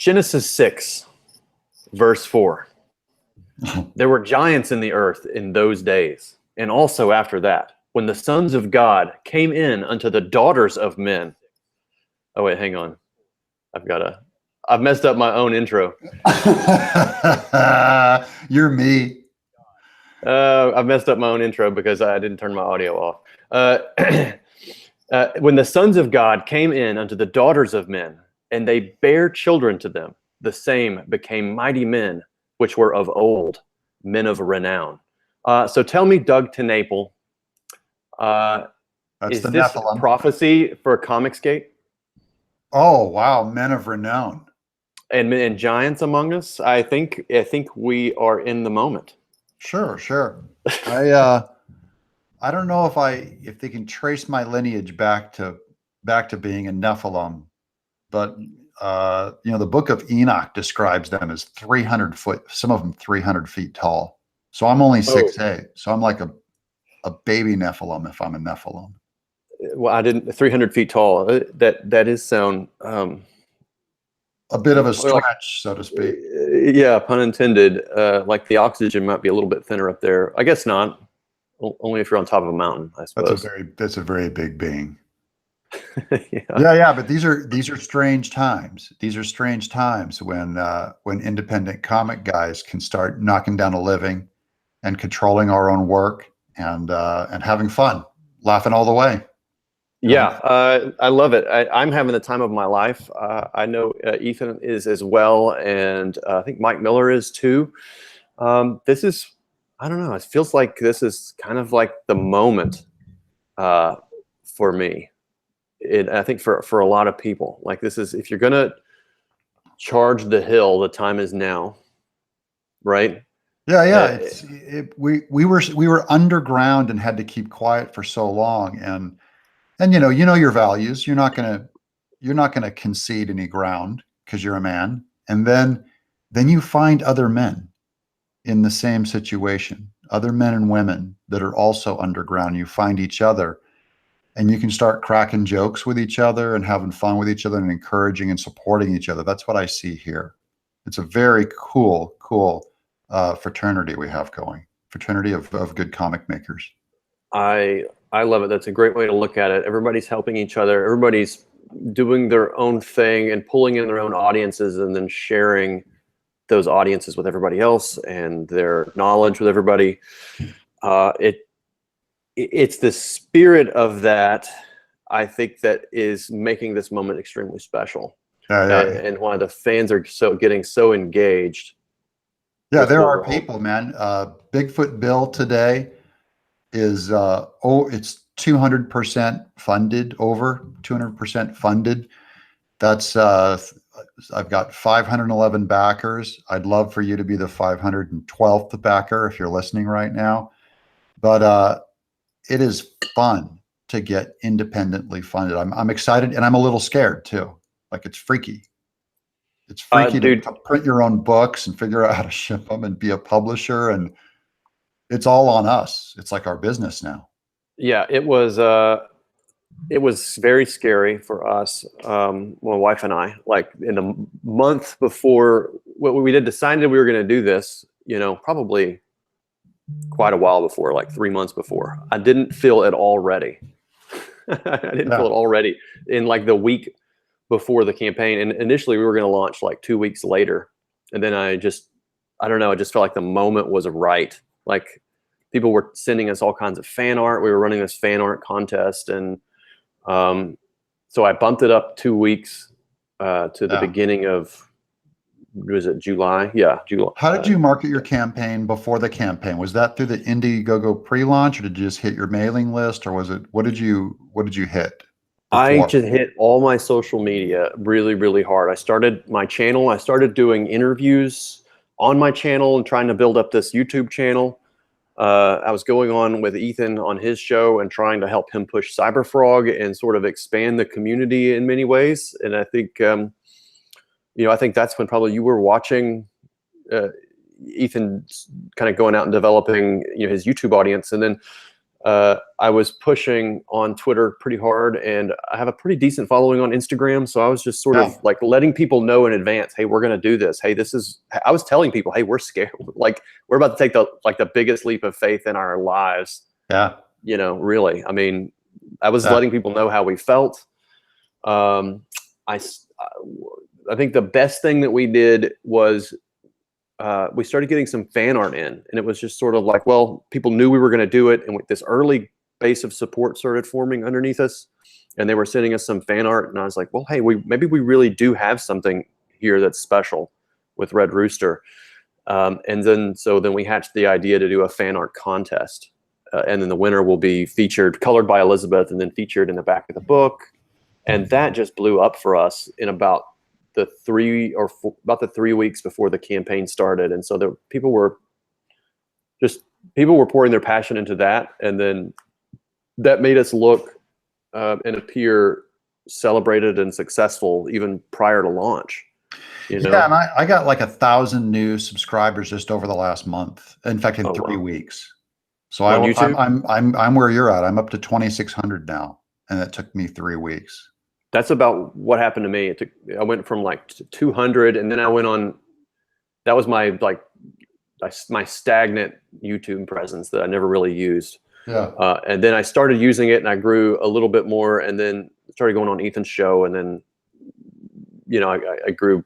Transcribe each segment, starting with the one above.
Genesis 6, verse 4. There were giants in the earth in those days, and also after that, when the sons of God came in unto the daughters of men. Oh, wait, hang on. I've messed up my own intro. You're me. I've messed up my own intro because I didn't turn my audio off. When the sons of God came in unto the daughters of men, and they bare children to them, the same became mighty men, which were of old, men of renown. So tell me, Doug TenNapel, That's is the this Nephilim. prophecy for Comicsgate? Oh, wow. Men of renown. And giants among us? I think we are in the moment. Sure. I don't know if they can trace my lineage back to being a Nephilim, but the book of Enoch describes them as 300 foot, some of them 300 feet tall. So I'm only 6'8", so I'm like a baby Nephilim if I'm a Nephilim. Well, I didn't 300 feet tall. That is sound a bit of a stretch, so to speak. Yeah, pun intended. Like the oxygen might be a little bit thinner up there. I guess not. Only if you're on top of a mountain, I suppose. That's a very big being. Yeah. Yeah. But these are strange times. These are strange times when independent comic guys can start knocking down a living and controlling our own work and having fun, laughing all the way. Yeah, I love it. I'm having the time of my life. I know Ethan is as well, and I think Mike Miller is too. This is, I don't know, it feels like this is kind of like the moment for me. I think for a lot of people, like this is, if you're going to charge the hill, the time is now, right? Yeah. We were underground and had to keep quiet for so long, and you know your values. You're not gonna concede any ground because you're a man, and then you find other men in the same situation, other men and women that are also underground. You find each other, and you can start cracking jokes with each other and having fun with each other and encouraging and supporting each other. That's what I see here. It's a very cool fraternity we have going. Fraternity of good comic makers. I love it. That's a great way to look at it. Everybody's helping each other. Everybody's doing their own thing and pulling in their own audiences and then sharing those audiences with everybody else and their knowledge with everybody. It's the spirit of that, I think, that is making this moment extremely special. And why the fans are getting so engaged. Yeah, there are people, man. Bigfoot Bill today is it's 200% funded, over 200% funded. That's I've got 511 backers. I'd love for you to be the 512th backer if you're listening right now. But it is fun to get independently funded. I'm excited, and I'm a little scared too. Like, it's freaky. It's freaky to print your own books and figure out how to ship them and be a publisher, and it's all on us. It's like our business now. Yeah, it was very scary for us, my wife and I. Like, in the month before we decided we were going to do this, probably quite a while before, like 3 months before. I didn't feel it all ready. I didn't feel it already in like the week before the campaign. And initially we were going to launch like 2 weeks later. And then I don't know, I just felt like the moment was right. Like, people were sending us all kinds of fan art. We were running this fan art contest. And so I bumped it up 2 weeks to the beginning of, was it July? Yeah, July. How did you market your campaign before the campaign? Was that through the Indiegogo pre-launch, or did you just hit your mailing list, or was it, what did you hit? I just hit all my social media really, really hard. I started my channel. I started doing interviews on my channel and trying to build up this YouTube channel. I was going on with Ethan on his show and trying to help him push Cyberfrog and sort of expand the community in many ways. And I think, I think that's when probably you were watching Ethan kind of going out and developing, his YouTube audience. And then I was pushing on Twitter pretty hard, and I have a pretty decent following on Instagram. So I was just sort of like letting people know in advance, hey, we're going to do this. Hey, I was telling people, hey, we're scared. Like, we're about to take the biggest leap of faith in our lives. Yeah. Really. I mean, I was letting people know how we felt. I think the best thing that we did was we started getting some fan art in, and it was just sort of like, well, people knew we were going to do it, and with this early base of support started forming underneath us, and they were sending us some fan art, and I was like, well, hey, maybe we really do have something here that's special with Red Rooster. And then we hatched the idea to do a fan art contest, and then the winner will be featured, colored by Elizabeth, and then featured in the back of the book, and that just blew up for us in about the 3 weeks before the campaign started. And so people were pouring their passion into that. And then that made us look and appear celebrated and successful even prior to launch. Yeah, and I got like 1,000 new subscribers just over the last month. In fact, in 3 weeks. So on YouTube? I'm where you're at. I'm up to 2,600 now, and it took me 3 weeks. That's about what happened to me. I went from like 200, and then I went on. That was my stagnant YouTube presence that I never really used. Yeah. And then I started using it, and I grew a little bit more, and then started going on Ethan's show, and then, I grew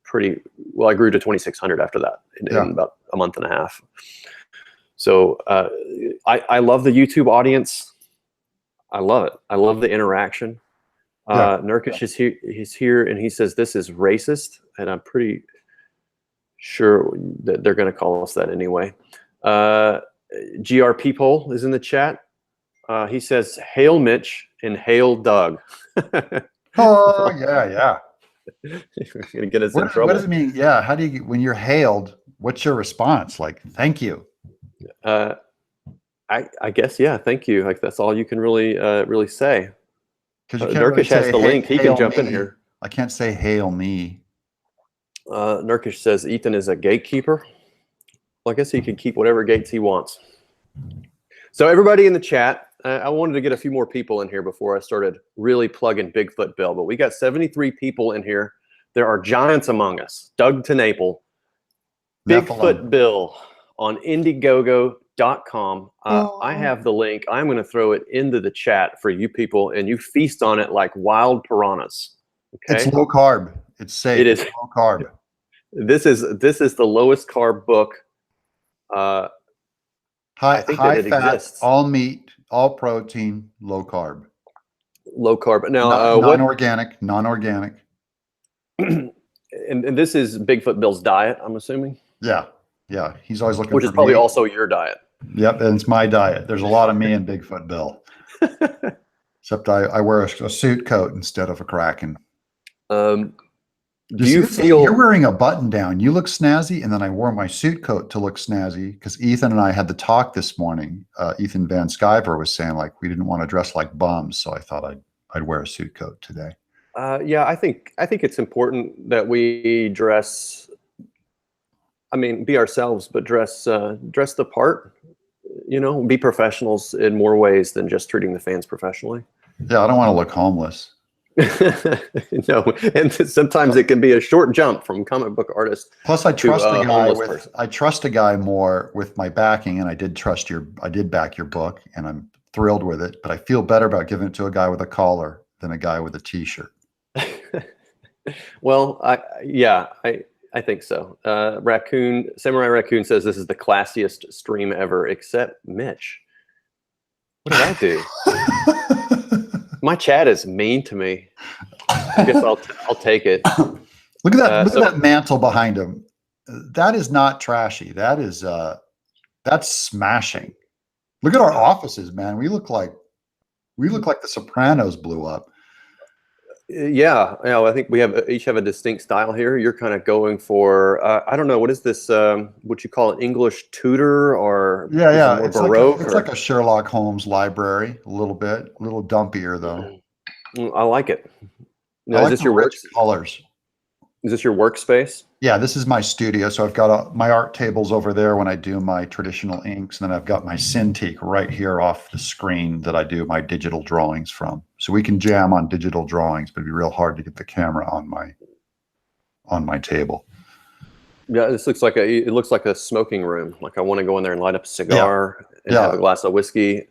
pretty well. I grew to 2,600 after that in about a month and a half. So I love the YouTube audience. I love it. I love the interaction. Nurkish is here. He's here, and he says this is racist, and I'm pretty sure that they're going to call us that anyway. GRP Poll is in the chat. He says, "Hail Mitch and hail Doug." Oh yeah. You're gonna get us in trouble. What does it mean? Yeah, how do you when you're hailed? What's your response? Like, thank you. I guess thank you. Like, that's all you can really say. Because Nurkish has the link. He can jump in here. I can't say hail me. Nurkish says Ethan is a gatekeeper. Well, I guess he can keep whatever gates he wants. So everybody in the chat, I wanted to get a few more people in here before I started really plugging Bigfoot Bill, but we got 73 people in here. There are giants among us. Doug TenNapel, Bigfoot Bill on Indiegogo.com. I have the link. I'm going to throw it into the chat for you people, and you feast on it like wild piranhas. Okay? It's low carb. It's safe. It is low carb. This is the lowest carb book. High fat, exists. All meat, all protein, low carb. Low carb. Now, non-organic. And this is Bigfoot Bill's diet, I'm assuming. Yeah. He's always looking. Which is probably also your diet. Yep, and it's my diet. There's a lot of me in Bigfoot Bill. Except I wear a suit coat instead of a Kraken. Do you feel you're wearing a button down? You look snazzy, and then I wore my suit coat to look snazzy because Ethan and I had the talk this morning. Ethan Van Sciver was saying like we didn't want to dress like bums, so I thought I'd wear a suit coat today. I think it's important that we dress. I mean, be ourselves, but dress the part. Be professionals in more ways than just treating the fans professionally. Yeah, I don't want to look homeless. No, and sometimes it can be a short jump from comic book artist. Plus, I trust a guy more with my backing, and I did back your book, and I'm thrilled with it. But I feel better about giving it to a guy with a collar than a guy with a T-shirt. Well, I think so. Samurai Raccoon says this is the classiest stream ever, except Mitch. What did I do? My chat is mean to me. I guess I'll take it. Look at that! Look at that mantle behind him. That is not trashy. That's smashing. Look at our offices, man. We look like the Sopranos blew up. Yeah, I think we each have a distinct style here. You're kind of going for I don't know, what is this? What you call an English Tudor or it's Baroque? It's like a Sherlock Holmes library, a little dumpier though. I like it. Now, is this your work colors? Is this your workspace? Yeah, this is my studio. So I've got my art tables over there when I do my traditional inks, and then I've got my Cintiq right here off the screen that I do my digital drawings from. So we can jam on digital drawings, but it'd be real hard to get the camera on my table. Yeah, this looks like it looks like a smoking room. Like I want to go in there and light up a cigar and have a glass of whiskey.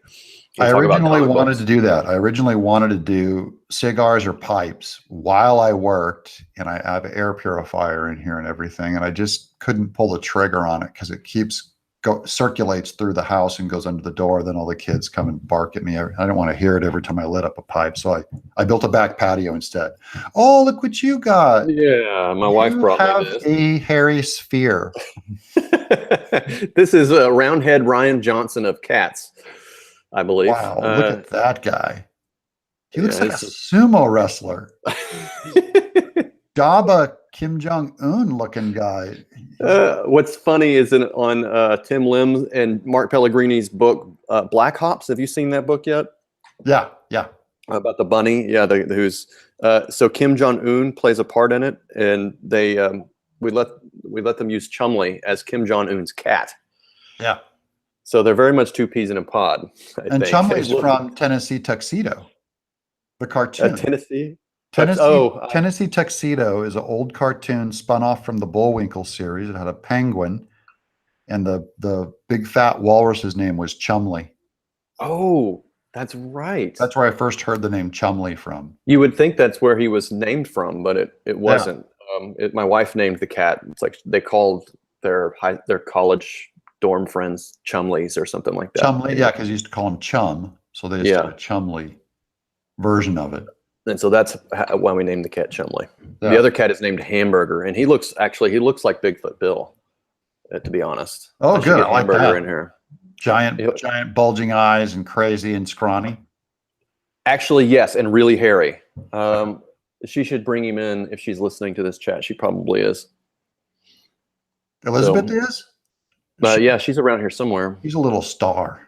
I originally wanted to do that. I originally wanted to do cigars or pipes while I worked, and I have an air purifier in here and everything, and I just couldn't pull the trigger on it because it circulates through the house and goes under the door. Then all the kids come and bark at me. I don't want to hear it every time I lit up a pipe, so I built a back patio instead. Oh, look what you got! Yeah, my wife brought me this. A hairy sphere. This is a roundhead Ryan Johnson of cats, I believe. Wow, look at that guy. He looks like a sumo wrestler. Jabba Kim Jong-un looking guy. What's funny is on Tim Lim's and Mark Pellegrini's book, Black Hops. Have you seen that book yet? Yeah, yeah. About the bunny. Yeah, so Kim Jong-un plays a part in it, and we let them use Chumley as Kim Jong-un's cat. Yeah. So they're very much two peas in a pod. And Chumley's from Tennessee Tuxedo, the cartoon. Tennessee Tuxedo is an old cartoon spun off from the Bullwinkle series. It had a penguin, and the big fat walrus's name was Chumley. Oh, that's right. That's where I first heard the name Chumley from. You would think that's where he was named from, but it wasn't. Yeah. My wife named the cat. It's like they called their college dorm friends Chumleys or something like that. Chumley, yeah, because you used to call him Chum, so they just had a Chumley version of it. And so that's why we named the cat Chumley. Yeah. The other cat is named Hamburger, and he looks like Bigfoot Bill, to be honest. Oh, good. I like Hamburger that. in here. Giant bulging eyes and crazy and scrawny. Actually, yes, and really hairy. She should bring him in if she's listening to this chat. She probably is. Elizabeth is? Yeah, she's around here somewhere. He's a little star.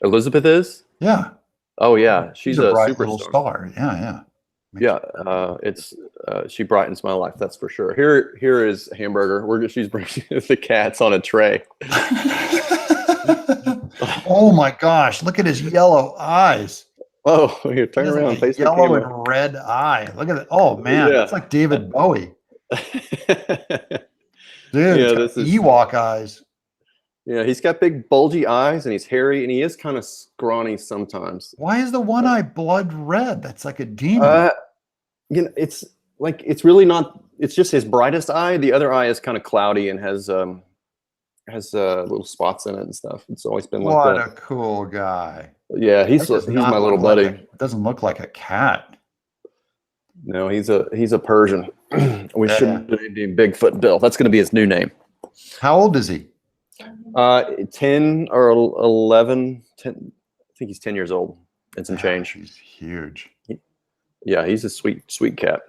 Elizabeth is? Yeah. Oh yeah, she's a bright superstar. Little star. Yeah. She brightens my life, that's for sure. Here is Hamburger. She's bringing the cats on a tray. Oh my gosh! Look at his yellow eyes. Oh, here, turn around, face the yellow camera. And red eye. Look at it. Oh man, that's like David Bowie. Dude, this is Ewok eyes. Yeah, he's got big bulgy eyes and he's hairy and he is kind of scrawny sometimes. Why is the one eye blood red? That's like a demon. It's really not. It's just his brightest eye. The other eye is kind of cloudy and has little spots in it and stuff. It's always been like that. What a cool guy. Yeah, he's my little buddy. It doesn't look like a cat. No, he's a Persian. We should name Bigfoot Bill. That's going to be his new name. How old is he? 10 or 11. 10, I think he's 10 years old and some change. He's huge. Yeah, he's a sweet cat.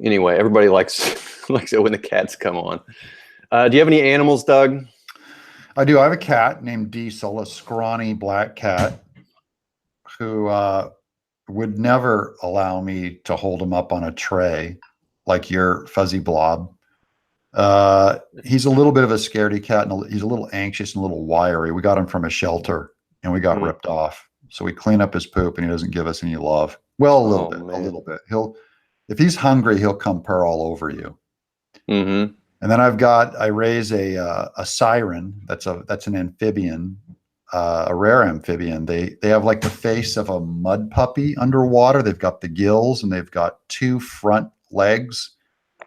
Anyway, everybody likes it when the cats come on. Do you have any animals, Doug? I do. I have a cat named Diesel, a scrawny black cat who would never allow me to hold him up on a tray like your fuzzy blob. He's a little bit of a scaredy cat, and he's a little anxious and a little wiry. We got him from a shelter, and we got ripped off. So we clean up his poop, and he doesn't give us any love. Well, a little bit. If he's hungry, he'll come purr all over you. Mm-hmm. And then I raise a siren. That's an amphibian, a rare amphibian. They have like the face of a mud puppy underwater. They've got the gills and they've got two front legs,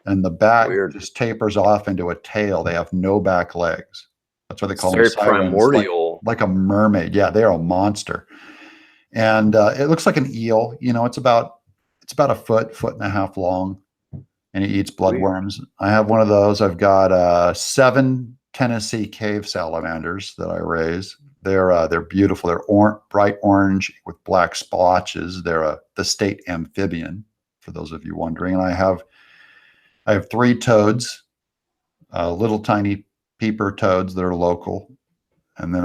and the back just tapers off into a tail. They have no back legs. That's why they call them sirens. Primordial, like a mermaid. Yeah, they are a monster. And it looks like an eel. It's about a foot and a half long. And he eats bloodworms. I have one of those. I've got 7 Tennessee cave salamanders that I raise. They're beautiful. They're bright orange with black splotches. They're the state amphibian, for those of you wondering. And I have 3 toads, little tiny peeper toads that are local. And then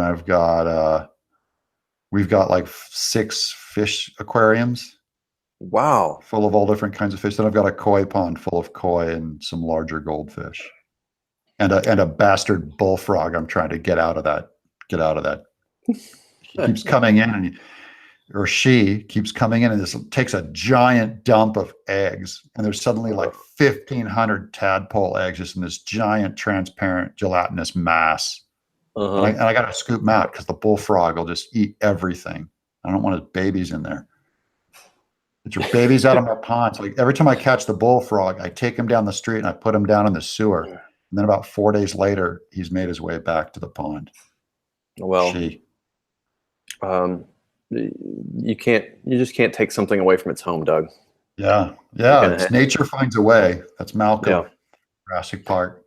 we've got like 6 fish aquariums. Wow. full of all different kinds of fish. Then I've got a koi pond full of koi and some larger goldfish, and a bastard bullfrog. I'm trying to get out of that. Get out of that. He keeps coming in, or she keeps coming in, and this takes a giant dump of eggs, and there's suddenly like 1,500 tadpole eggs just in this giant transparent gelatinous mass. Uh-huh. And I got to scoop them out because the bullfrog will just eat everything. I don't want his babies in there. Get your babies out of my ponds. Like every time I catch the bullfrog, I take him down the street and I put him down in the sewer. And then about 4 days later, he's made his way back to the pond. Well, you just can't take something away from its home, Doug. Yeah. It's nature finds a way. That's Malcolm, Jurassic Park.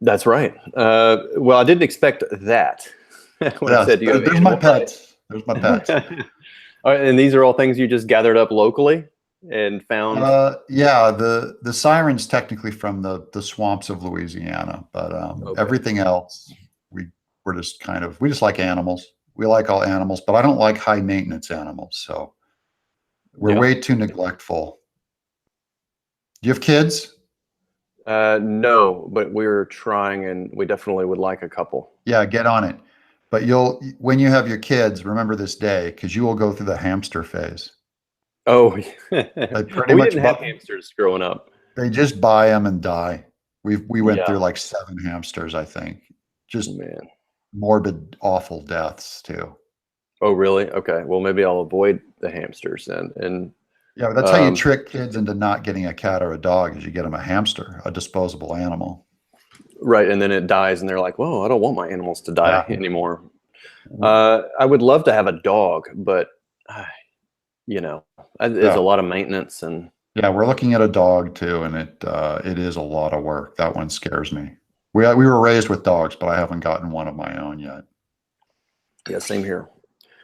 That's right. Well, I didn't expect that. When I said there's my pets. There's my pets. All right, and these are all things you just gathered up locally and found? Yeah, the siren's technically from the swamps of Louisiana, but everything else, we're just we just like animals. We like all animals, but I don't like high maintenance animals, so we're way too neglectful. Do you have kids? No, but we're trying, and we definitely would like a couple. Yeah, get on it. But when you have your kids, remember this day, because you will go through the hamster phase. Oh, pretty we much didn't have hamsters growing up. They just buy them and die. We went through like 7 hamsters, I think. Just morbid, awful deaths too. Oh, really? Okay. Well, maybe I'll avoid the hamsters then. And yeah, but that's how you trick kids into not getting a cat or a dog, is you get them a hamster, a disposable animal. Right, and then it dies, and they're like, "Whoa, I don't want my animals to die anymore." I would love to have a dog, but there's a lot of maintenance, and we're looking at a dog too, and it is a lot of work. That one scares me. We were raised with dogs, but I haven't gotten one of my own yet. Yeah, same here.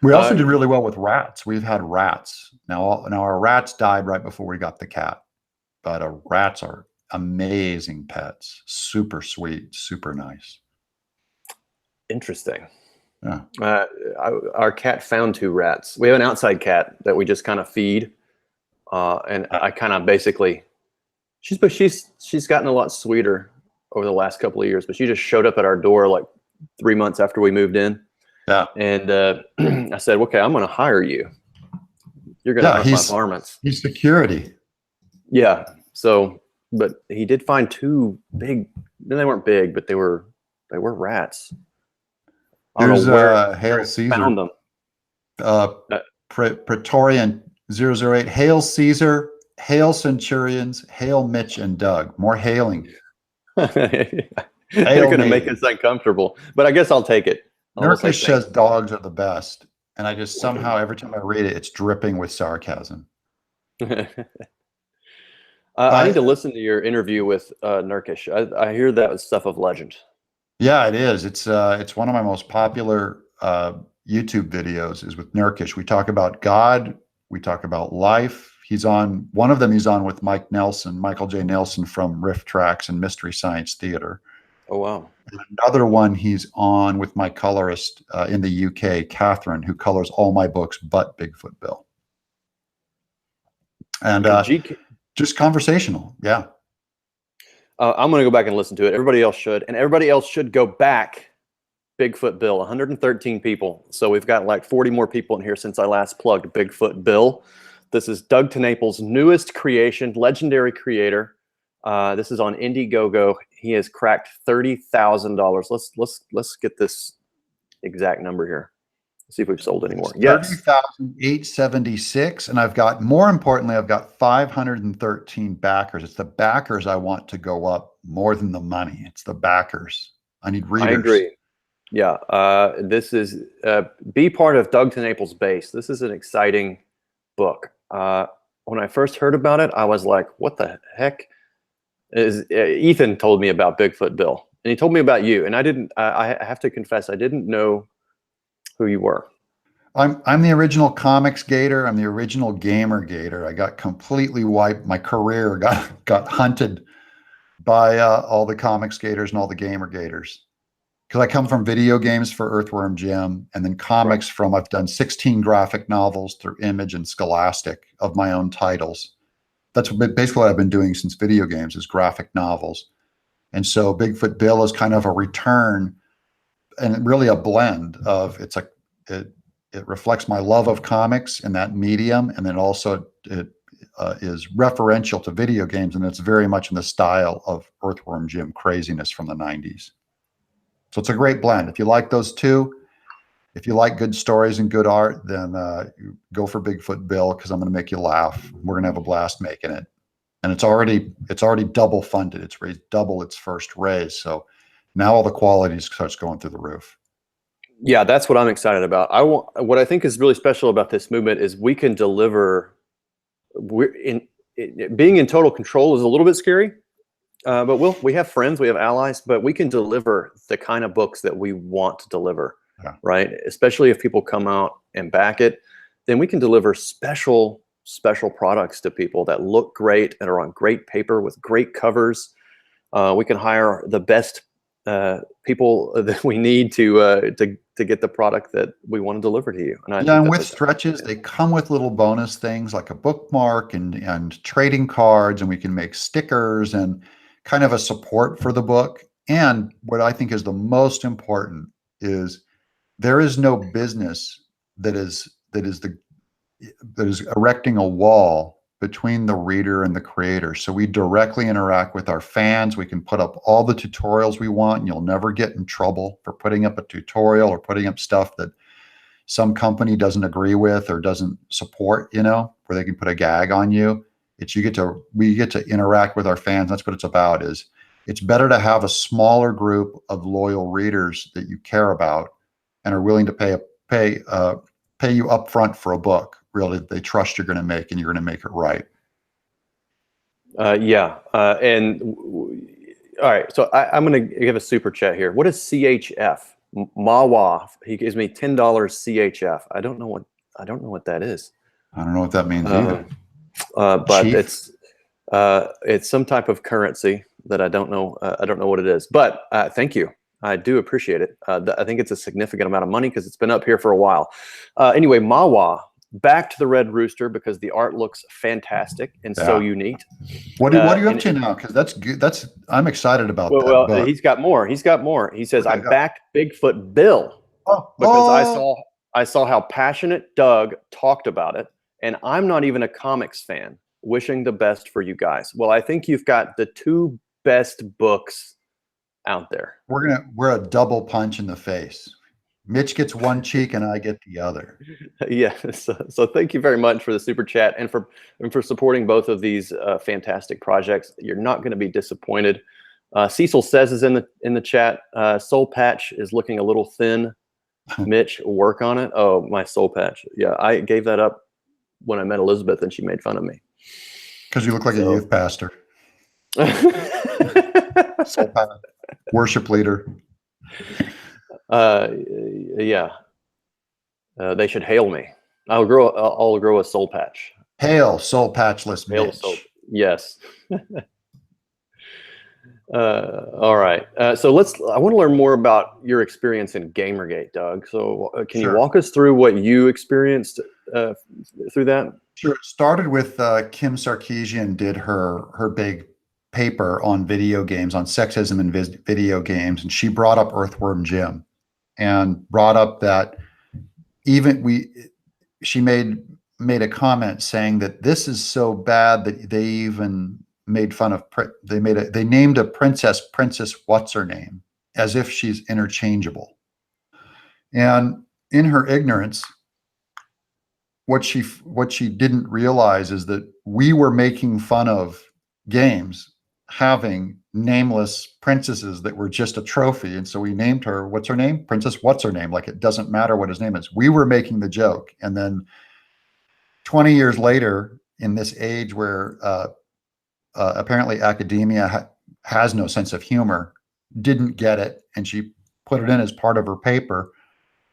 We also did really well with rats. We've had rats. Now our rats died right before we got the cat, but rats are amazing pets. Super sweet, super nice. Interesting. Yeah. Our cat found 2 rats. We have an outside cat that we just kind of feed, and I kind of basically, she's gotten a lot sweeter over the last couple of years, but she just showed up at our door like 3 months after we moved in. Yeah. And I said, "Okay, I'm going to hire you. You're going to hunt my varmints." He's security. Yeah. So, but he did find 2 big. They weren't big, but they were rats. There's Hail Caesar. Found them. Praetorian 008. Hail Caesar. Hail Centurions. Hail Mitch and Doug. More hailing. They're going to make us uncomfortable, but I guess I'll take it. Nurkish says dogs are the best, and I just somehow every time I read it, it's dripping with sarcasm. I need to listen to your interview with Nurkish. I hear that was stuff of legend. Yeah, it is. It's one of my most popular YouTube videos is with Nurkish. We talk about God. We talk about life. He's on one of them. He's on with Michael J. Nelson from Riff Tracks and Mystery Science Theater. Oh, wow. And another one he's on with my colorist in the UK, Catherine, who colors all my books but Bigfoot Bill. And just conversational. Yeah. I'm going to go back and listen to it. Everybody else should. And everybody else should go back. Bigfoot Bill, 113 people. So we've got like 40 more people in here since I last plugged Bigfoot Bill. This is Doug TenNapel's newest creation, legendary creator. This is on Indiegogo. He has cracked $30,000. Let's get this exact number here. Let's see if we've sold any more. Yes, 30,876, and more importantly, I've got 513 backers. It's the backers I want to go up more than the money. It's the backers. I need readers. I agree. Yeah, this is be part of Doug TenNapel's base. This is an exciting book. When I first heard about it, I was like, "What the heck?" Ethan told me about Bigfoot Bill, and he told me about you, and I have to confess, I didn't know who you were. I'm the original comics gator. I'm the original gamer gator. I got completely wiped. My career got hunted by all the comics gators and all the gamer gators. because I come from video games for Earthworm Jim, and then comics from, I've done 16 graphic novels through Image and Scholastic of my own titles. That's basically what I've been doing since video games, is graphic novels. And so Bigfoot Bill is kind of a return and really a blend of, it reflects my love of comics in that medium, and then also it is referential to video games, and it's very much in the style of Earthworm Jim craziness from the 90s. So it's a great blend. If you like those two, if you like good stories and good art, then go for Bigfoot Bill, because I'm going to make you laugh. We're going to have a blast making it. And it's already double funded. It's raised double its first raise. So now all the quality starts going through the roof. Yeah, that's what I'm excited about. What I think is really special about this movement is we can deliver. Being in total control is a little bit scary, but we have friends, we have allies, but we can deliver the kind of books that we want to deliver, right? Especially if people come out and back it, then we can deliver special products to people that look great and are on great paper with great covers. We can hire the best people that we need to get the product that we want to deliver to you. And with stretches, they come with little bonus things like a bookmark and trading cards, and we can make stickers and kind of a support for the book. And what I think is the most important is there is no business that is erecting a wall between the reader and the creator. So we directly interact with our fans. We can put up all the tutorials we want, and you'll never get in trouble for putting up a tutorial or putting up stuff that some company doesn't agree with or doesn't support, where they can put a gag on you. We get to interact with our fans. That's what it's about. It's better to have a smaller group of loyal readers that you care about and are willing to pay you upfront for a book. Really, they trust you're going to make, and you're going to make it right. And all right, so I'm going to give a super chat here. What is CHF? Mawa, he gives me $10 CHF. I don't know what that is. I don't know what that means either. But it's some type of currency that I don't know. I don't know what it is. But thank you. I do appreciate it. I think it's a significant amount of money because it's been up here for a while. Anyway, Mawa, back to the Red Rooster because the art looks fantastic and so unique. What are you up to now? Because that's good. I'm excited about that. Well, he's got more. He says, I backed Bigfoot Bill because I saw how passionate Doug talked about it, and I'm not even a comics fan. Wishing the best for you guys. Well, I think you've got the two best books out there. We're a double punch in the face. Mitch gets one cheek and I get the other. Yeah. So thank you very much for the super chat and for supporting both of these fantastic projects. You're not going to be disappointed. Cecil says is in the chat. Soul Patch is looking a little thin. Mitch, work on it. Oh, my soul patch. Yeah, I gave that up when I met Elizabeth and she made fun of me. Because you look like a youth pastor. Soul patch. Worship leader. Yeah. They should hail me. I'll grow a soul patch. Hail, soul patchless Mitch. Yes. All right. So I want to learn more about your experience in Gamergate, Doug. So can you walk us through what you experienced through that? Sure. It started with Kim Sarkeesian did her big paper on video games, on sexism in video games, and she brought up Earthworm Jim and brought up that she made a comment saying that this is so bad that they even made fun of they named a princess what's her name, as if she's interchangeable. And in her ignorance, what she didn't realize is that we were making fun of games having nameless princesses that were just a trophy, and so we named her, what's her name, Princess what's her name, like it doesn't matter what his name is. We were making the joke, and then 20 years later, in this age where apparently academia has no sense of humor, didn't get it, and she put it in as part of her paper.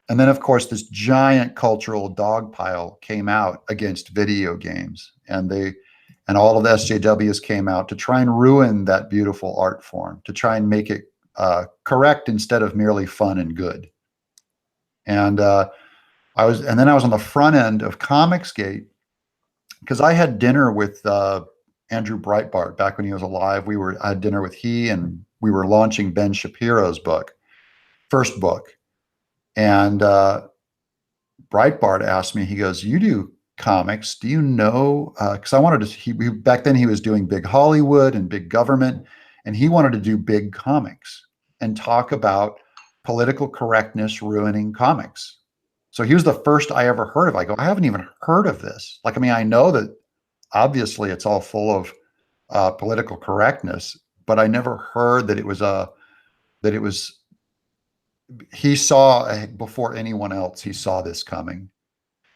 And then, of course, this giant cultural dogpile came out against video games, and all of the SJWs came out to try and ruin that beautiful art form, to try and make it correct instead of merely fun and good. And then I was on the front end of Comicsgate because I had dinner with Andrew Breitbart back when he was alive. I had dinner with he, and we were launching Ben Shapiro's first book. And Breitbart asked me, he goes, "You do comics. Do you know?" Because I wanted to, back then he was doing big Hollywood and big government, and he wanted to do big comics and talk about political correctness ruining comics. So he was the first I ever heard of. I go, I haven't even heard of this. Like, I mean, I know that obviously it's all full of political correctness, but I never heard that he saw before anyone else, he saw this coming.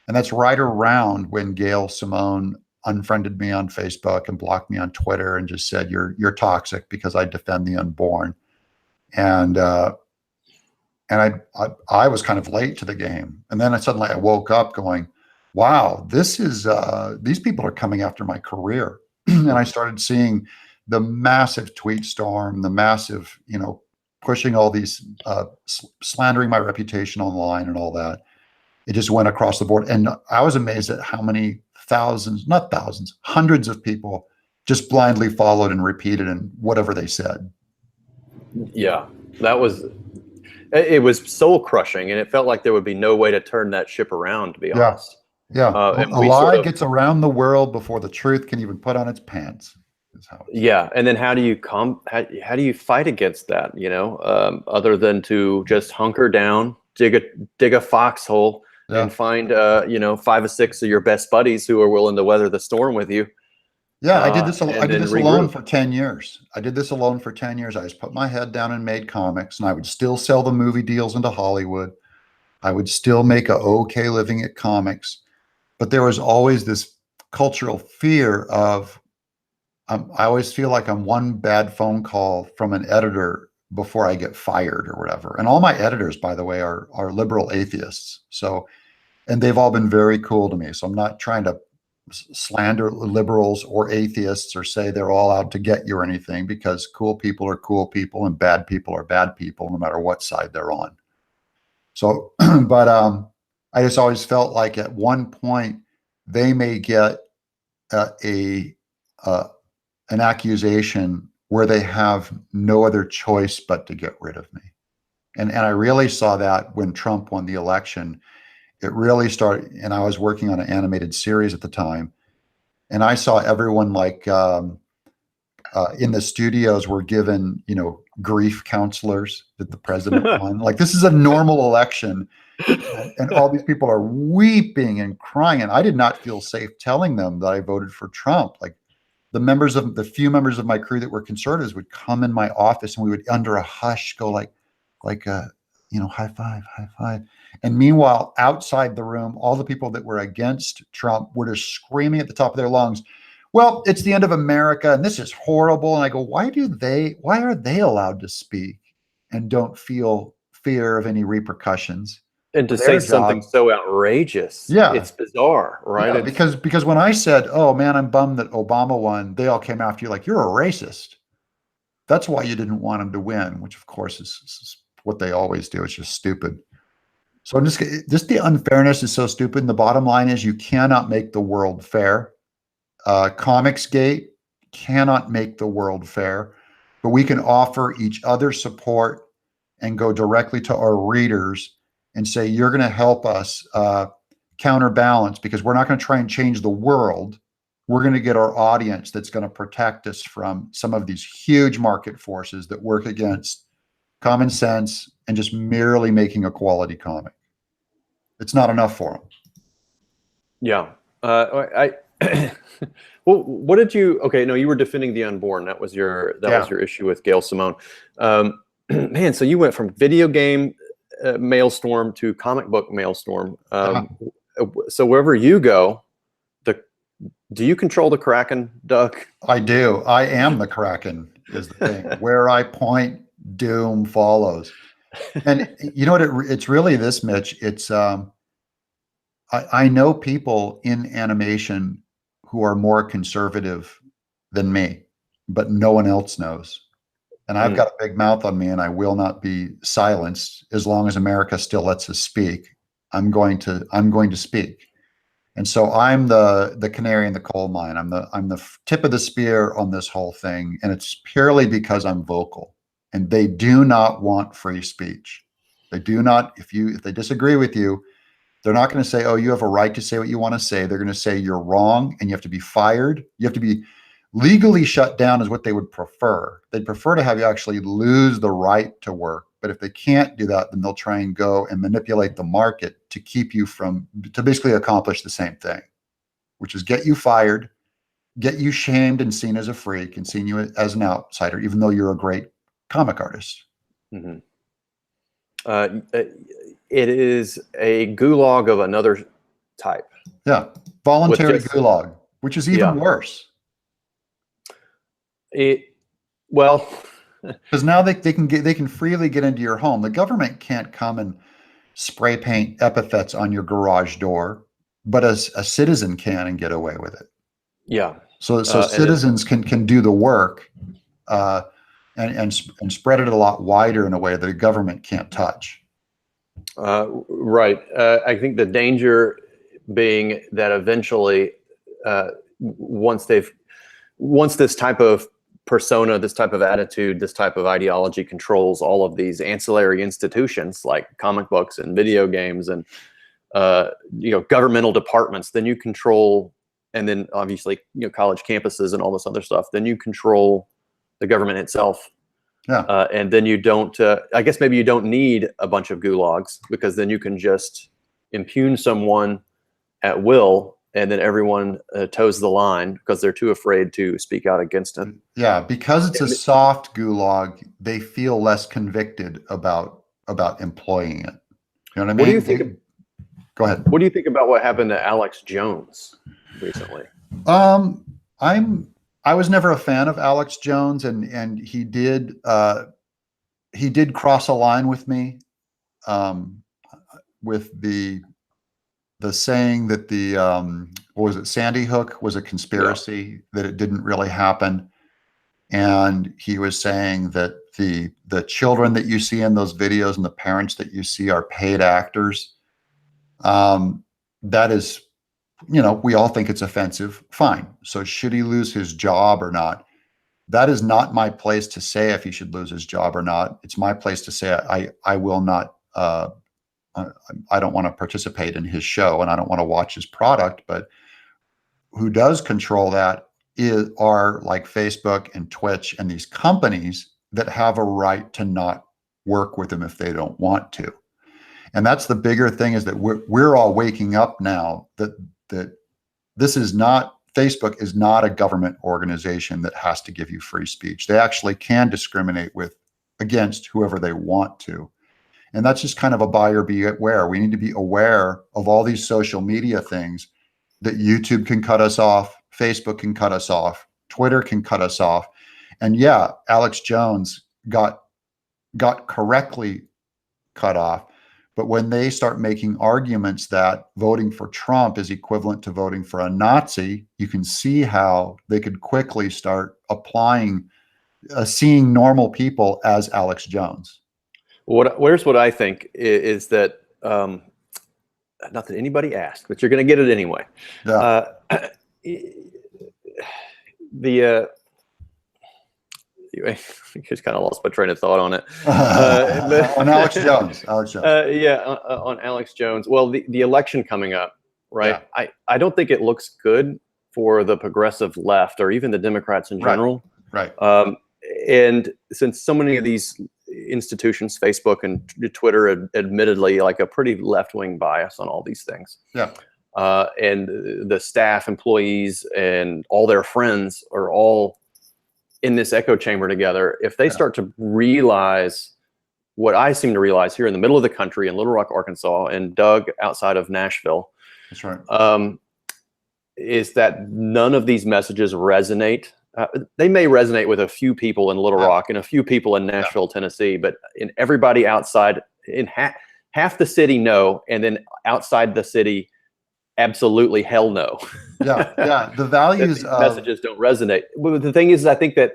And that's right around when Gail Simone unfriended me on Facebook and blocked me on Twitter and just said, you're toxic because I defend the unborn. And I was kind of late to the game. And then suddenly I woke up going, wow, these people are coming after my career. And I started seeing the massive tweet storm, the massive, pushing all these, slandering my reputation online and all that. It just went across the board. And I was amazed at how many not thousands, hundreds of people just blindly followed and repeated and whatever they said. Yeah, it was soul crushing, and it felt like there would be no way to turn that ship around, to be honest. Yeah. And a lie gets around the world before the truth can even put on its pants. Yeah. And then how do you fight against that, other than to just hunker down, dig a foxhole, and find 5 or 6 of your best buddies who are willing to weather the storm with you. Yeah, I did this alone for 10 years. I just put my head down and made comics, and I would still sell the movie deals into Hollywood. I would still make a okay living at comics, but there was always this cultural fear of, I always feel like I'm one bad phone call from an editor before I get fired or whatever. And all my editors, by the way, are liberal atheists. So, and they've all been very cool to me. So I'm not trying to slander liberals or atheists or say they're all out to get you or anything, because cool people are cool people and bad people are bad people, no matter what side they're on. So, but I just always felt like at one point they may get an accusation where they have no other choice but to get rid of me. And I really saw that when Trump won the election. It really started, and I was working on an animated series at the time, and I saw everyone like in the studios were given, grief counselors that the president won. Like, this is a normal election, and all these people are weeping and crying, and I did not feel safe telling them that I voted for Trump. Like, the few members of my crew that were conservatives would come in my office, and we would, under a hush, go like high five, high five. And meanwhile, outside the room, all the people that were against Trump were just screaming at the top of their lungs, well, it's the end of America and this is horrible. And I go, why are they allowed to speak and don't feel fear of any repercussions? And to say something so outrageous. Yeah. It's bizarre, right? Yeah, because when I said, oh man, I'm bummed that Obama won, they all came after you like, you're a racist. That's why you didn't want him to win, which of course is what they always do. It's just stupid. So just the unfairness is so stupid. And the bottom line is you cannot make the world fair. Comicsgate cannot make the world fair, but we can offer each other support and go directly to our readers and say, you're going to help us counterbalance, because we're not going to try and change the world. We're going to get our audience that's going to protect us from some of these huge market forces that work against common sense and just merely making a quality comic. It's not enough for them. Yeah. Well, what did you, okay, no, you were defending the unborn. That was your issue with Gail Simone. Man, so you went from video game maelstrom to comic book maelstrom. So wherever you go, do you control the Kraken, Doug? I do. I am the Kraken is the thing. Where I point, doom follows. And you know what? It's really this, Mitch. It's I know people in animation who are more conservative than me, but no one else knows. and I've got a big mouth on me, and I will not be silenced as long as America still lets us speak. I'm going to speak. And so I'm the canary in the coal mine. I'm the tip of the spear on this whole thing, and it's purely because I'm vocal. And they do not want free speech. They do not. If they disagree with you, they're not going to say, "Oh, you have a right to say what you want to say." They're going to say you're wrong and you have to be fired. You have to be legally shut down is what they would prefer. They'd prefer to have you actually lose the right to work. But if they can't do that, then they'll try and go and manipulate the market to keep you to basically accomplish the same thing, which is get you fired, get you shamed and seen as a freak and seen you as an outsider, even though you're a great comic artist. Mm-hmm. It is a gulag of another type. Yeah. Voluntary gulag, which is even worse. Well, because now they can freely get into your home. The government can't come and spray paint epithets on your garage door, but a citizen can and get away with it. Yeah. So citizens can do the work and spread it a lot wider in a way that the government can't touch. Right. I think the danger being that eventually, once this type of persona, this type of attitude, this type of ideology controls all of these ancillary institutions like comic books and video games and governmental departments, then you control, and then obviously college campuses and all this other stuff, then you control the government itself. Yeah. And then you don't, I guess maybe you don't need a bunch of gulags, because then you can just impugn someone at will, and then everyone toes the line because they're too afraid to speak out against it. Yeah, because it's a soft gulag, they feel less convicted about employing it. You know what I mean? What do you think? Go ahead. What do you think about what happened to Alex Jones recently? I was never a fan of Alex Jones, and he did cross a line with me, with the saying that the what was it, Sandy Hook was a conspiracy, that it didn't really happen, and he was saying that the children that you see in those videos and the parents that you see are paid actors. That is, we all think it's offensive. Fine. So should he lose his job or not? That is not my place to say if he should lose his job or not. It's my place to say I will not. I don't want to participate in his show, and I don't want to watch his product. But who does control that are like Facebook and Twitch and these companies that have a right to not work with him if they don't want to. And that's the bigger thing, is that we're all waking up now that this is not, Facebook is not a government organization that has to give you free speech. They actually can discriminate against whoever they want to. And that's just kind of a buyer beware. We need to be aware of all these social media things that YouTube can cut us off, Facebook can cut us off, Twitter can cut us off. And yeah, Alex Jones got correctly cut off. But when they start making arguments that voting for Trump is equivalent to voting for a Nazi, you can see how they could quickly start applying, seeing normal people as Alex Jones. Where's what I think is that, not that anybody asked, but you're going to get it anyway. Yeah. I just kind of lost my train of thought on it. On Alex Jones. On Alex Jones. Well, the election coming up, right? Yeah. I don't think it looks good for the progressive left or even the Democrats in general. Right. And since so many of these institutions, Facebook and Twitter, admittedly like a pretty left-wing bias on all these things. Yeah. And the staff, employees, and all their friends are all in this echo chamber together. If they start to realize what I seem to realize here in the middle of the country in Little Rock, Arkansas, and Doug outside of Nashville, that's right, is that none of these messages resonate. They may resonate with a few people in Little Rock and a few people in Nashville, Tennessee, but in everybody outside, in half the city, no, and then outside the city, absolutely hell no. Yeah. The values messages don't resonate. But the thing is, I think that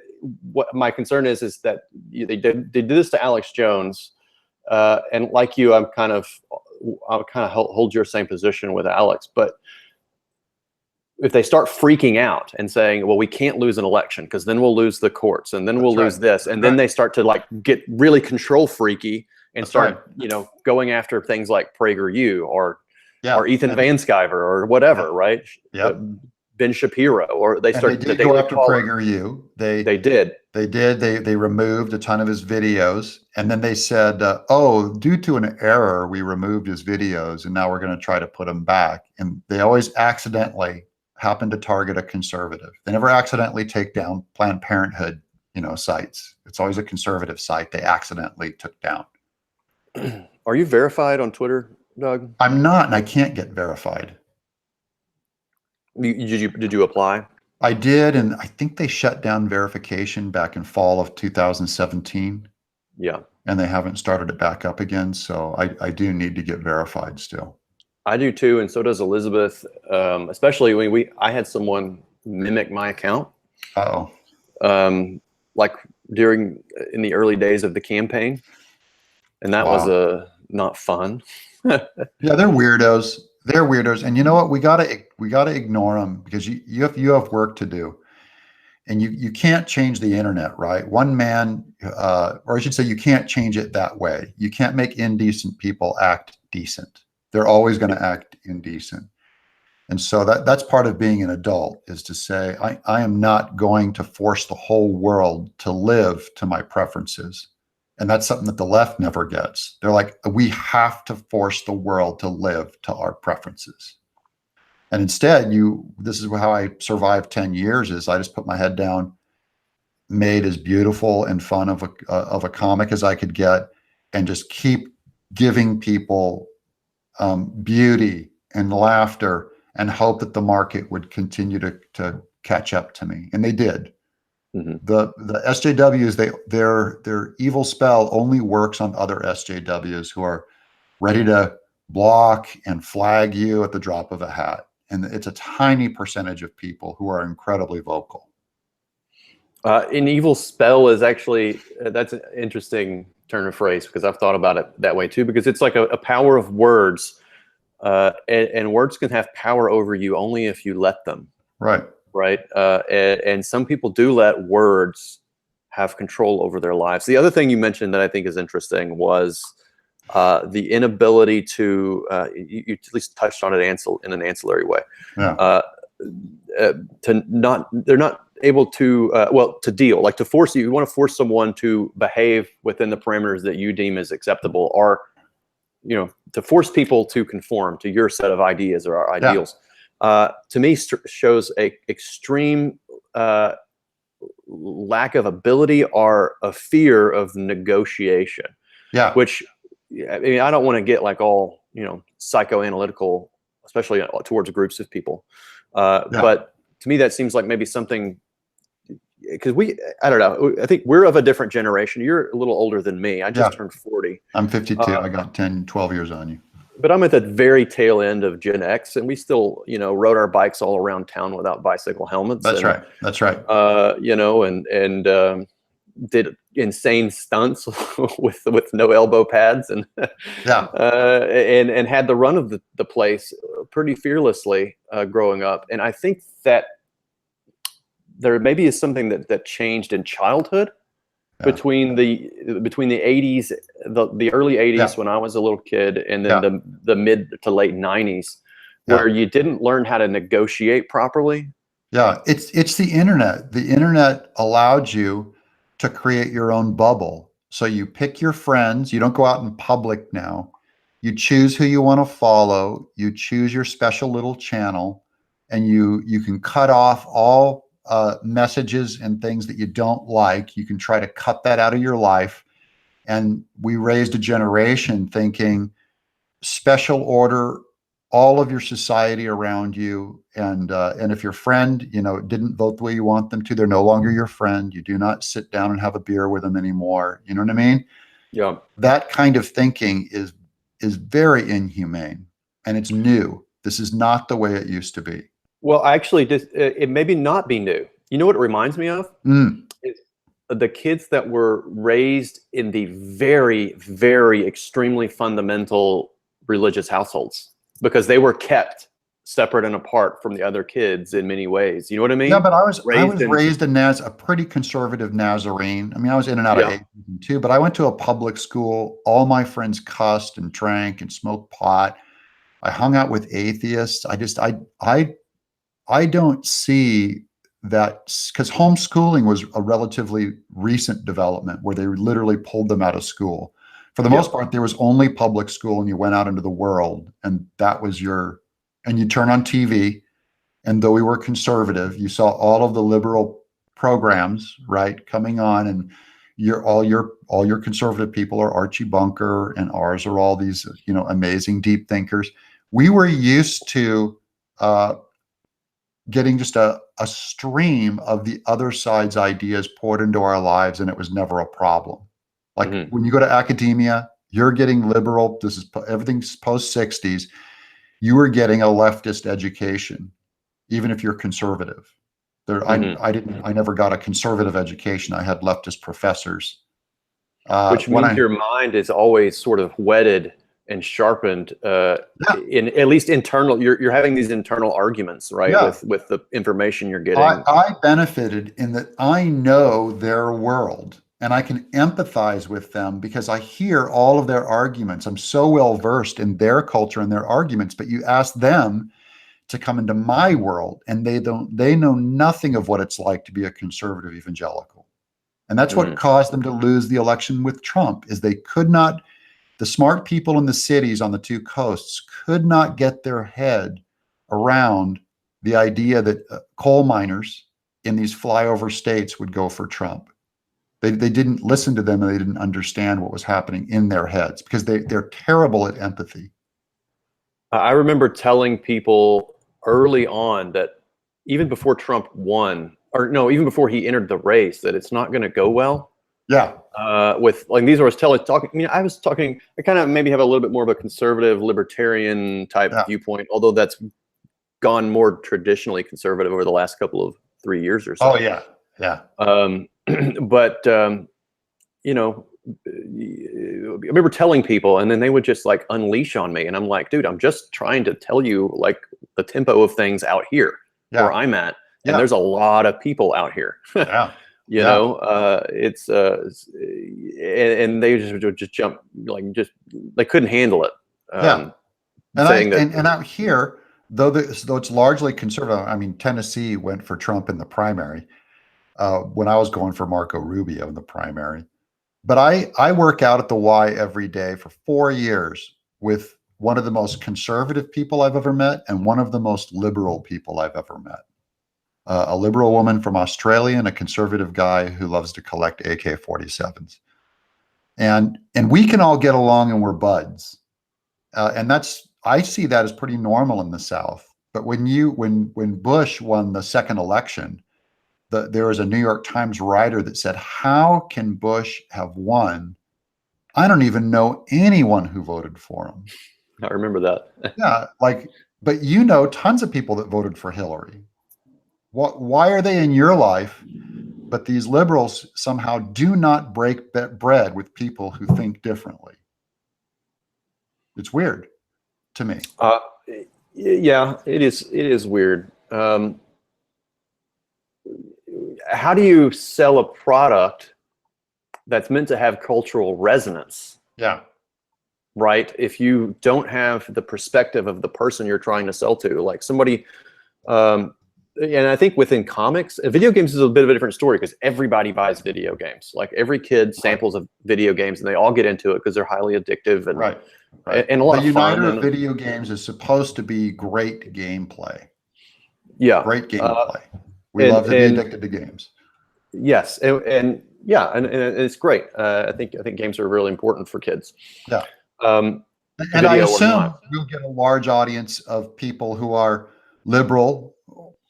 what my concern is that they did this to Alex Jones, and like you, I'll kind of hold your same position with Alex, but if they start freaking out and saying, well, we can't lose an election because then we'll lose the courts and then we'll lose this. And then they start to like get really control freaky and start, going after things like PragerU or Ethan Van Sciver or whatever, right? Ben Shapiro, or they start. And they did go after PragerU. They did. They removed a ton of his videos, and then they said, "Oh, due to an error, we removed his videos, and now we're going to try to put them back." And they always accidentally happen to target a conservative. They never accidentally take down Planned Parenthood, sites. It's always a conservative site they accidentally took down. Are you verified on Twitter, Doug? I'm not, and I can't get verified. Did you apply? I did, and I think they shut down verification back in fall of 2017. Yeah. And they haven't started it back up again, so I do need to get verified still. I do too, and so does Elizabeth. Especially when I had someone mimic my account. Like in the early days of the campaign, and that was not fun. Yeah, they're weirdos. They're weirdos, and you know what? We gotta ignore them because you have work to do, and you can't change the internet, right? One man, or I should say, you can't change it that way. You can't make indecent people act decent. They're always going to act indecent, and so that's part of being an adult, is to say, I am not going to force the whole world to live to my preferences. And that's something that the left never gets. They're like, we have to force the world to live to our preferences. And instead, this is how I survived 10 years, is I just put my head down, made as beautiful and fun of a comic as I could get, and just keep giving people beauty and laughter, and hope that the market would continue to catch up to me. And they did. Mm-hmm. The SJWs, their evil spell only works on other SJWs who are ready to block and flag you at the drop of a hat. And it's a tiny percentage of people who are incredibly vocal. An evil spell is actually, that's an interesting turn of phrase, because I've thought about it that way too, because it's like a power of words, and words can have power over you only if you let them. Right. Right. And some people do let words have control over their lives. The other thing you mentioned that I think is interesting was the inability to, you at least touched on it in an ancillary way. Yeah. They're not able to, to deal, like to force you want to force someone to behave within the parameters that you deem as acceptable, or, to force people to conform to your set of ideas or ideals. Yeah. To me, shows a extreme lack of ability or a fear of negotiation. Yeah. Which, I mean, I don't want to get like all, psychoanalytical, especially towards groups of people. But to me, that seems like maybe something, because I don't know, I think we're of a different generation. You're a little older than me. I just turned 40. I'm 52. I got 10, 12 years on you. But I'm at the very tail end of Gen X, and we still, rode our bikes all around town without bicycle helmets. That's right. That's right. And did insane stunts with no elbow pads, and and had the run of the place pretty fearlessly growing up. And I think that there maybe is something that changed in childhood. Between the 80s, the early 80s when I was a little kid, and then the mid to late 90s, where you didn't learn how to negotiate properly. Yeah, it's the internet. The internet allowed you to create your own bubble. So you pick your friends. You don't go out in public now. You choose who you want to follow. You choose your special little channel, and you can cut off all messages and things that you don't like. You can try to cut that out of your life. And we raised a generation thinking special order all of your society around you. And if your friend, didn't vote the way you want them to, they're no longer your friend. You do not sit down and have a beer with them anymore. You know what I mean? Yeah. That kind of thinking is very inhumane, and it's new. This is not the way it used to be. Well, actually, it maybe not be new. You know what it reminds me of? the kids that were raised in the very, very extremely fundamental religious households, because they were kept separate and apart from the other kids in many ways. You know what I Yeah, mean? but I Raised was in, raised in a pretty conservative Nazarene. I mean, I was in and out of yeah, atheism too, but I went to a public school. All my friends cussed and drank and smoked pot. I hung out with atheists. I don't see that, because homeschooling was a relatively recent development where they literally pulled them out of school. For the yeah. most part, there was only public school, and you went out into the world, and that was and you turn on TV. And though we were conservative, you saw all of the liberal programs, right, coming on, and all your conservative people are Archie Bunker, and ours are all these, amazing deep thinkers. We were used to getting just a stream of the other side's ideas poured into our lives, and it was never a problem. Like when you go to academia, you're getting liberal. Everything's post 60s. You were getting a leftist education, even if you're conservative. I never got a conservative education. I had leftist professors. Which When means I your mind is always sort of whetted and sharpened, Yeah, in at least internal. You're having these internal arguments, right, yeah, with the information you're I, getting. I benefited in that I know their world and I can empathize with them because I hear all of their arguments. I'm so well versed in their culture and their arguments, but you ask them to come into my world and they know nothing of what it's like to be a conservative evangelical. And that's what Mm, caused them to lose the election with Trump, is they could not, the smart people in the cities on the two coasts could not get their head around the idea that coal miners in these flyover states would go for Trump. They didn't listen to them, and they didn't understand what was happening in their heads because they're terrible at empathy. I remember telling people early on that even before Trump won, or no, even before he entered the race, that it's not going to go well. Yeah, With like these were talking. I mean, I was talking. I kind of maybe have a little bit more of a conservative, libertarian type yeah. viewpoint, although that's gone more traditionally conservative over the last couple of 3 years or Oh so. yeah, yeah, Um, but you know, I remember telling people, and then they would just like unleash on me, and I'm like, dude, I'm just trying to tell you like the tempo of things out here where yeah, I'm at, and yeah, there's a lot of people out here. yeah, You yeah, know, it's and they just would just jump, like just they couldn't handle it. yeah. And I Saying that, and out here, though it's largely conservative. I mean, Tennessee went for Trump in the primary when I was going for Marco Rubio in the primary. But I work out at the Y every day for 4 years with one of the most conservative people I've ever met and one of the most liberal people I've ever met. A liberal woman from Australia and a conservative guy who loves to collect AK-47s. And we can all get along and we're buds. And I see that as pretty normal in the South. But when Bush won the second election, there was a New York Times writer that said, "How can Bush have won? I don't even know anyone who voted for him." I remember that. Yeah, but tons of people that voted for Hillary. Why are they in your life? But these liberals somehow do not break bread with people who think differently. It's weird to me. Uh, yeah, it is. It is weird. How do you sell a product that's meant to have cultural resonance, Yeah, right? If you don't have the perspective of the person you're trying to sell to, like somebody, and I think within comics, video games is a bit of a different story because everybody buys video games. Like every kid samples of video games and they all get into it because they're highly addictive and right, right. and a lot The of fun. uniter of And video games is supposed to be great gameplay. yeah, Great gameplay. We and love to be addicted to games. yes, and yeah, and it's great. I think games are really important for kids. Yeah. Um, And I Video or assume not. we'll get a large audience of people who are liberal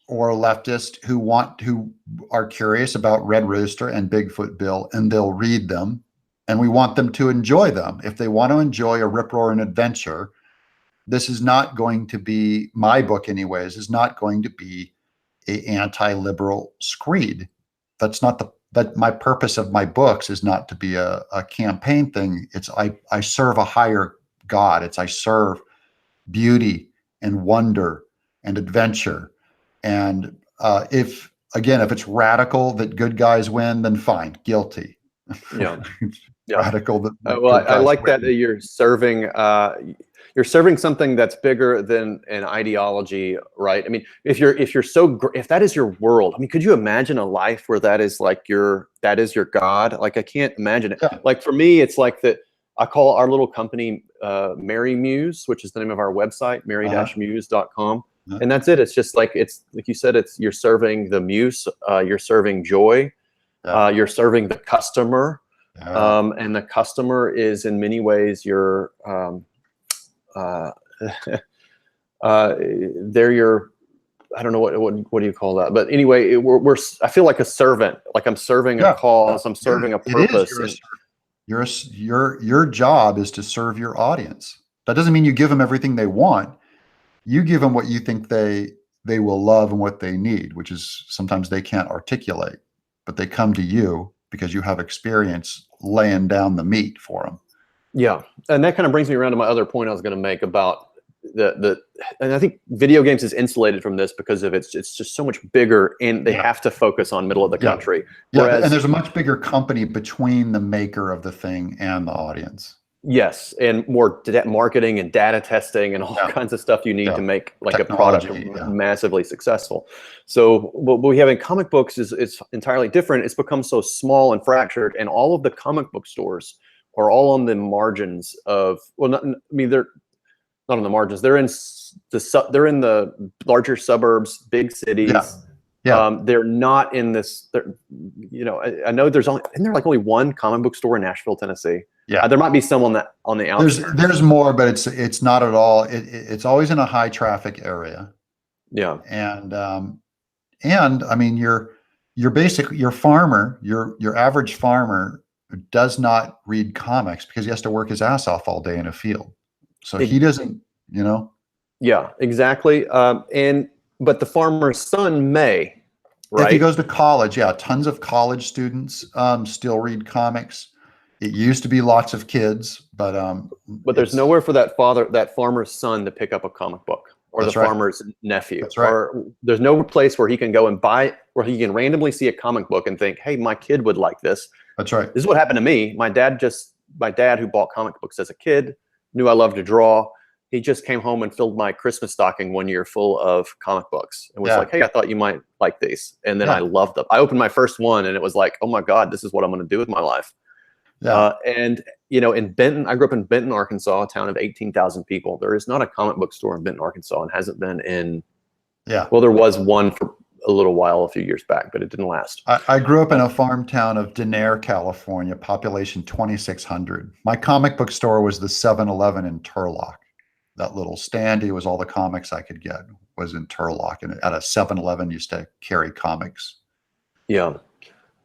or leftist who are curious about Red Rooster and Bigfoot Bill, and they'll read them. And we want them to enjoy them. If they want to enjoy a rip roaring adventure, this is not going to be, my book anyways, is not going to be a anti-liberal screed. That's not but my purpose of my books is not to be a campaign thing. It's I serve a higher God. It's I serve beauty and wonder and adventure. And if it's radical that good guys win, then fine, guilty. Yeah. Yeah. Radical that Well, good I guys like win. that you're serving something that's bigger than an ideology, right? I mean, if that is your world, I mean, could you imagine a life where that is your God? Like, I can't imagine it. Yeah. Like, for me, it's like that. I call our little company Mary Muse, which is the name of our website, mary-muse.com. And that's it. It's just like you said, you're serving the muse, you're serving joy, you're serving the customer. And the customer is in many ways they're your, I don't know what do you call that, but anyway, I feel like a servant, like I'm serving a cause, I'm serving a purpose. Your job is to serve your audience. That doesn't mean you give them everything they want. You give them what you think they will love and what they need, which is sometimes they can't articulate, but they come to you because you have experience laying down the meat for them. Yeah. And that kind of brings me around to my other point I was going to make about and I think video games is insulated from this because of it's just so much bigger, and they have to focus on middle of the country. Whereas, and there's a much bigger company between the maker of the thing and the audience. Yes, and more marketing and data testing and all kinds of stuff you need to make like technology, a product massively successful. So what we have in comic books is entirely different. It's become so small and fractured, and all of the comic book stores are all on the margins of, they're not on the margins. They're in the larger suburbs, big cities. They're not in this. I know isn't there like only one comic book store in Nashville, Tennessee? Yeah, there might be some on the outskirts. There's more, but it's not at all. It's always in a high traffic area. Yeah, and I mean your farmer, your average farmer does not read comics because he has to work his ass off all day in a field. So he doesn't, Yeah, exactly. But the farmer's son may, right? If he goes to college, tons of college students still read comics. It used to be lots of kids, but there's nowhere for that farmer's son to pick up a comic book, or the farmer's nephew. That's right. Or there's no place where he can go and where he can randomly see a comic book and think, hey, my kid would like this. That's right. This is what happened to me. My dad who bought comic books as a kid, knew I loved to draw. He just came home and filled my Christmas stocking one year full of comic books and was like, hey, I thought you might like these. And then I loved them. I opened my first one and it was like, oh my God, this is what I'm going to do with my life. And in Benton, I grew up in Benton, Arkansas, a town of 18,000 people. There is not a comic book store in Benton, Arkansas, and hasn't been in, well, there was one for a little while a few years back, but it didn't last. I grew up in a farm town of Denair, California, population 2,600. My comic book store was the 7-Eleven in Turlock. That little standee was all the comics I could get was in Turlock, and at a 7-Eleven used to carry comics. Yeah.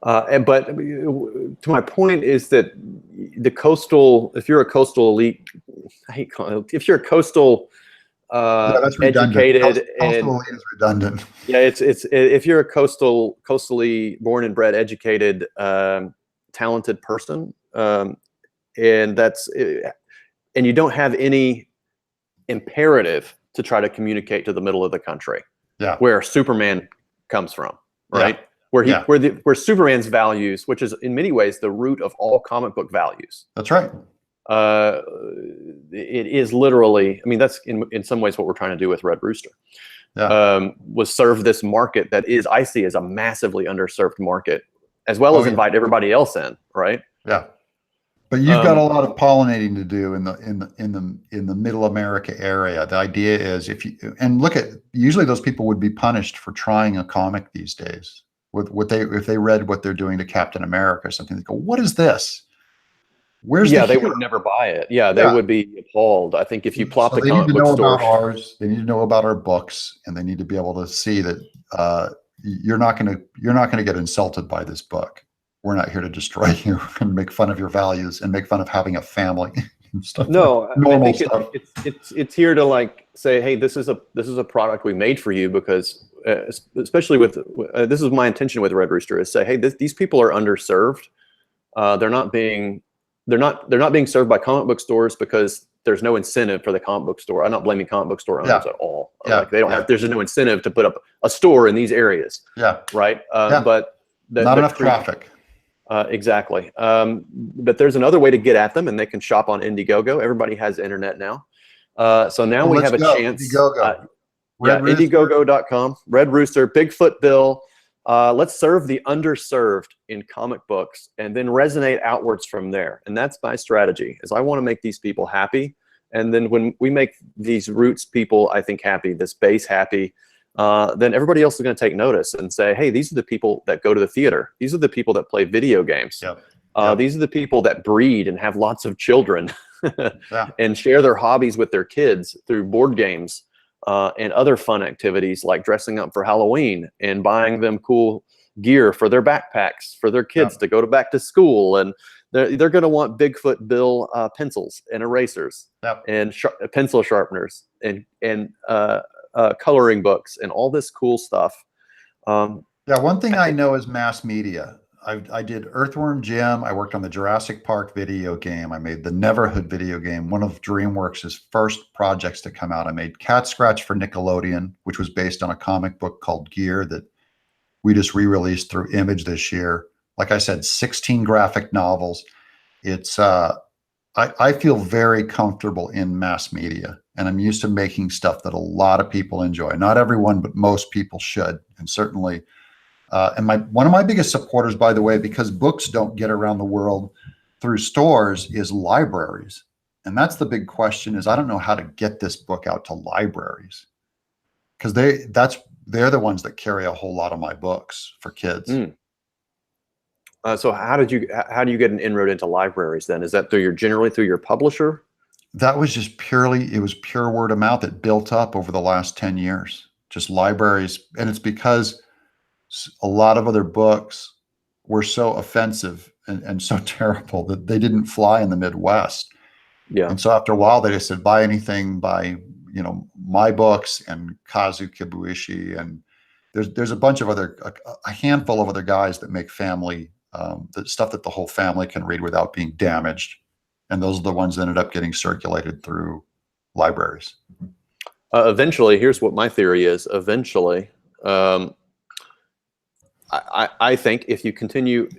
But to my point is that if you're a coastal elite, if you're a coastal educated, coastal elite is redundant. Yeah, if you're a coastally born and bred, educated, talented person, and you don't have any imperative to try to communicate to the middle of the country, where Superman comes from, right? Where Superman's values, which is in many ways the root of all comic book values. That's right. It is literally, I mean, that's in some ways what we're trying to do with Red Rooster. Was serve this market that I see as a massively underserved market, as well as invite everybody else in, right? Yeah. But you've got a lot of pollinating to do in the Middle America area. The idea is usually those people would be punished for trying a comic these days. If they read what they're doing to Captain America or something, they go, "What is this? Where's they would never buy it. They would be appalled. I think if you plop the comic book store, about ours, they need to know about our books, and they need to be able to see that you're not going to get insulted by this book. We're not here to destroy you and make fun of your values and make fun of having a family and stuff. No, I think it's here to like say, hey, this is a product we made for you because especially with this is my intention with Red Rooster, is say, hey, these people are underserved. They're not being served by comic book stores because there's no incentive for the comic book store. I'm not blaming comic book store owners at all. Like they don't have. There's no incentive to put up a store in these areas. Yeah. Right. But not enough traffic. Exactly. But there's another way to get at them, and they can shop on Indiegogo. Everybody has internet now. So now we have a chance. Indiegogo. Indiegogo.com. Red Rooster, Bigfoot Bill. Let's serve the underserved in comic books and then resonate outwards from there. And that's my strategy, is I want to make these people happy. And then when we make these roots people, I think, happy, this base happy, then everybody else is going to take notice and say, hey, these are the people that go to the theater. These are the people that play video games. These are the people that breed and have lots of children and share their hobbies with their kids through board games and other fun activities like dressing up for Halloween and buying them cool gear for their backpacks for their kids to go back to school. And they're going to want Bigfoot Bill pencils and erasers and pencil sharpeners and coloring books and all this cool stuff. One thing I know is mass media. I did Earthworm Jim. I worked on the Jurassic Park video game. I made the Neverhood video game, one of DreamWorks' first projects to come out. I made Cat Scratch for Nickelodeon, which was based on a comic book called Gear that we just re-released through Image this year. Like I said, 16 graphic novels. It's I feel very comfortable in mass media, and I'm used to making stuff that a lot of people enjoy. Not everyone, but most people should, and certainly. And one of my biggest supporters, by the way, because books don't get around the world through stores, is libraries. And that's the big question, is I don't know how to get this book out to libraries, because they're the ones that carry a whole lot of my books for kids. So how do you get an inroad into libraries then? Is that generally through your publisher? That was just it was pure word of mouth that built up over the last 10 years, just libraries. And it's because a lot of other books were so offensive and so terrible that they didn't fly in the Midwest. And so after a while, they just said, buy anything by, my books and Kazu Kibuishi. And there's a bunch of a handful of other guys that make family, the stuff that the whole family can read without being damaged. And those are the ones that ended up getting circulated through libraries. Eventually, here's what my theory is. Eventually, I think if you continue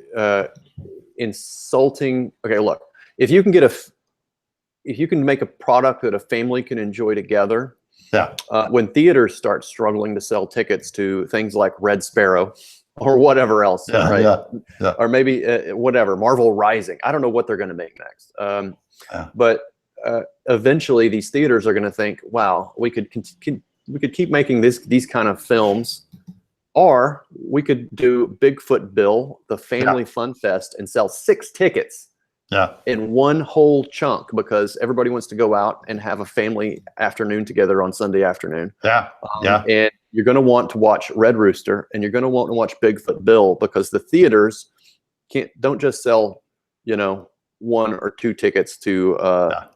insulting, look, if you can make a product that a family can enjoy together, when theaters start struggling to sell tickets to things like Red Sparrow or whatever else, or maybe whatever, Marvel Rising, I don't know what they're going to make next, but eventually these theaters are going to think, wow, we could keep making these kind of films. Or we could do Bigfoot Bill, the Family Fun Fest, and sell 6 tickets in one whole chunk, because everybody wants to go out and have a family afternoon together on Sunday afternoon. And you're going to want to watch Red Rooster, and you're going to want to watch Bigfoot Bill, because the theaters don't just sell, 1 or 2 tickets to a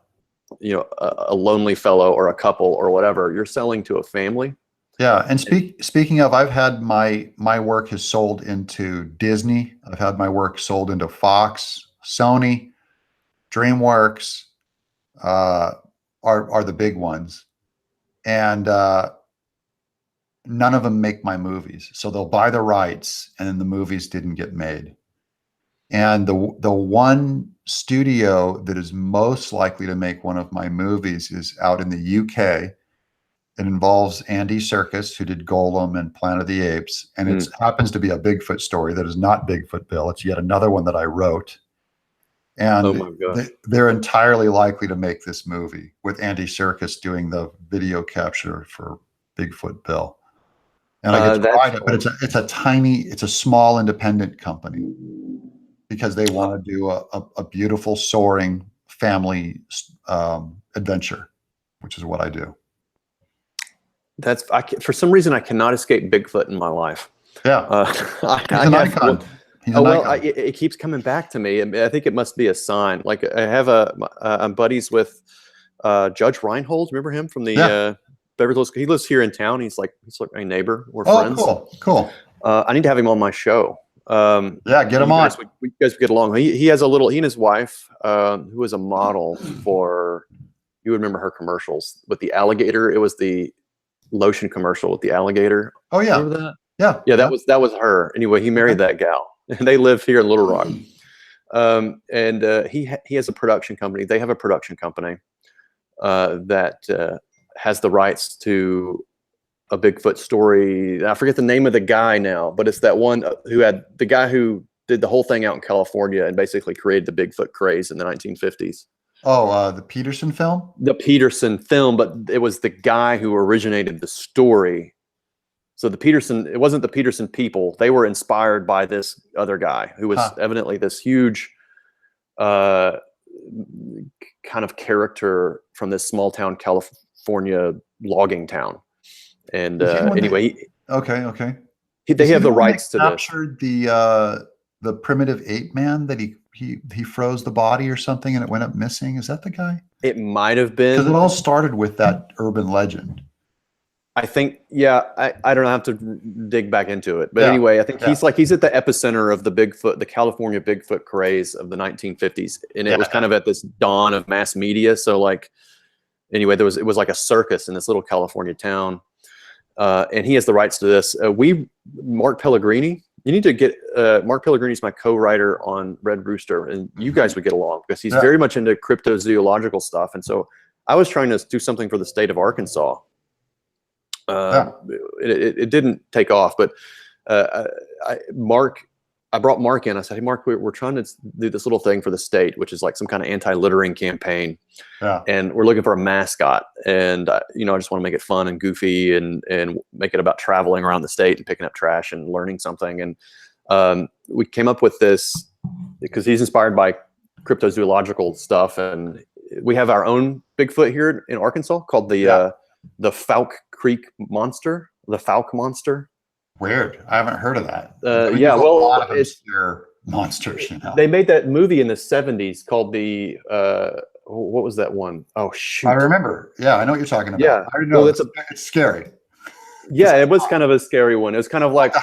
lonely fellow or a couple or whatever. You're selling to a family. And speaking of, I've had my work has sold into Disney. I've had my work sold into Fox, Sony, DreamWorks are the big ones, and none of them make my movies. So they'll buy the rights, and then the movies didn't get made. And the one studio that is most likely to make one of my movies is out in the UK. It involves Andy Serkis, who did Golem and Planet of the Apes. And it happens to be a Bigfoot story that is not Bigfoot Bill. It's yet another one that I wrote. And they're entirely likely to make this movie with Andy Serkis doing the video capture for Bigfoot Bill. And I get to write it, but it's a small independent company, because they want to do a beautiful, soaring family adventure, which is what I do. For some reason, I cannot escape Bigfoot in my life. He's an icon. It keeps coming back to me. I think it must be a sign. Like, I'm buddies with Judge Reinhold. Remember him from the Beverly Hills. He lives here in town. He's like my neighbor. We're Oh, friends. cool. I need to have him on my show. Yeah, get him on. You guys would get along. He has he and his wife, who is a model for, you would remember her commercials with the alligator. It was the lotion commercial with the alligator. Oh yeah. Remember that? Yeah. Yeah, that was her. Anyway, he married that gal, and they live here in Little Rock. He has a production company. They have a production company that has the rights to a Bigfoot story. I forget the name of the guy now, but it's that one the guy who did the whole thing out in California and basically created the Bigfoot craze in the 1950s. Oh, the Peterson film? The Peterson film, but it was the guy who originated the story. So it wasn't the Peterson people. They were inspired by this other guy who was evidently this huge kind of character from this small town California logging town. And anyway, they have the rights to this. Captured the primitive ape man that he froze the body or something and it went up missing. Is that the guy? It might have been, because it all started with that urban legend. I think, yeah, I don't have to dig back into it, but anyway, I think he's at the epicenter of the California Bigfoot craze of the 1950s, and it was kind of at this dawn of mass media. So like, anyway, it was like a circus in this little California town, and he has the rights to this. Mark Pellegrini, you need to get Mark Pellegrini's my co-writer on Red Rooster, and you guys would get along because he's very much into cryptozoological stuff, and so I was trying to do something for the state of Arkansas. It didn't take off, but I brought Mark in. I said, hey, Mark, we're trying to do this little thing for the state, which is like some kind of anti-littering campaign. And we're looking for a mascot. And, I just want to make it fun and goofy and make it about traveling around the state and picking up trash and learning something. And we came up with this because he's inspired by cryptozoological stuff. And we have our own Bigfoot here in Arkansas called the Fouke Creek monster, the Fouke monster. Weird. I haven't heard of that. It's monsters. They made that movie in the 70s called what was that one? Oh shoot! I remember. Yeah, I know what you're talking about. Yeah, I know. It's scary. Yeah, it was kind of a scary one. It was kind of like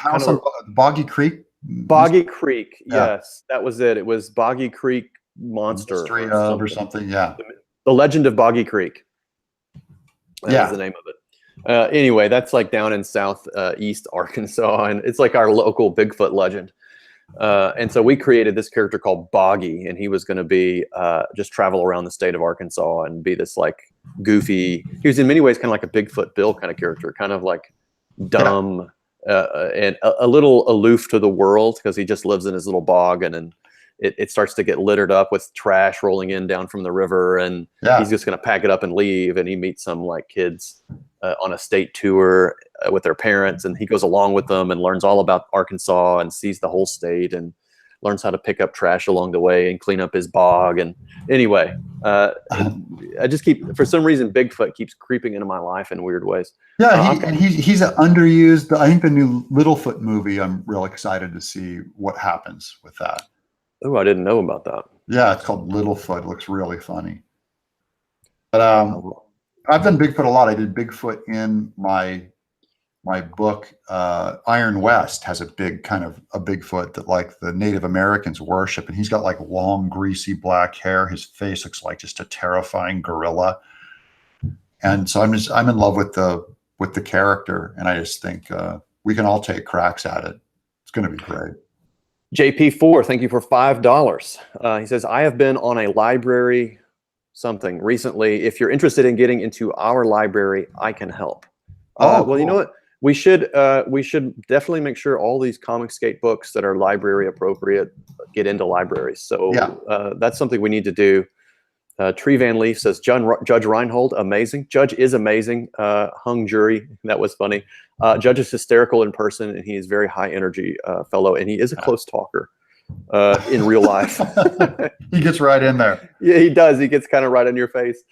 Boggy Creek. Boggy Creek. Yes, that was it. It was Boggy Creek monster Mystery or something. Yeah. The Legend of Boggy Creek. That's the name of it. Anyway, that's like down in southeast Arkansas, and it's like our local Bigfoot legend. And so we created this character called Boggy, and he was going to be just travel around the state of Arkansas and be this like goofy. He was in many ways kind of like a Bigfoot Bill kind of character, kind of like dumb and a little aloof to the world because he just lives in his little bog, and then it starts to get littered up with trash rolling in down from the river, and he's just going to pack it up and leave. And he meets some like kids on a state tour with their parents, and he goes along with them and learns all about Arkansas and sees the whole state and learns how to pick up trash along the way and clean up his bog. And anyway, I just for some reason, Bigfoot keeps creeping into my life in weird ways. Yeah, he's an underused. I think the new Littlefoot movie, I'm real excited to see what happens with that. Oh, I didn't know about that. Yeah, it's called Littlefoot. It looks really funny. But I've done Bigfoot a lot. I did Bigfoot in my book. Iron West has a big kind of a Bigfoot that like the Native Americans worship, and he's got like long, greasy black hair. His face looks like just a terrifying gorilla. And so I'm in love with the character, and I just think we can all take cracks at it. It's going to be great. JP4, thank you for $5. He says, I have been on a library something recently. If you're interested in getting into our library, I can help. Well, cool. You know what? We should definitely make sure all these Comicsgate books that are library appropriate get into libraries. So that's something we need to do. Tree Van Leaf says, Judge Reinhold, amazing. Judge is amazing. Hung jury, that was funny. Judge is hysterical in person, and he is very high energy fellow, and he is a close talker in real life. He gets right in there. Yeah, he does. He gets kind of right in your face,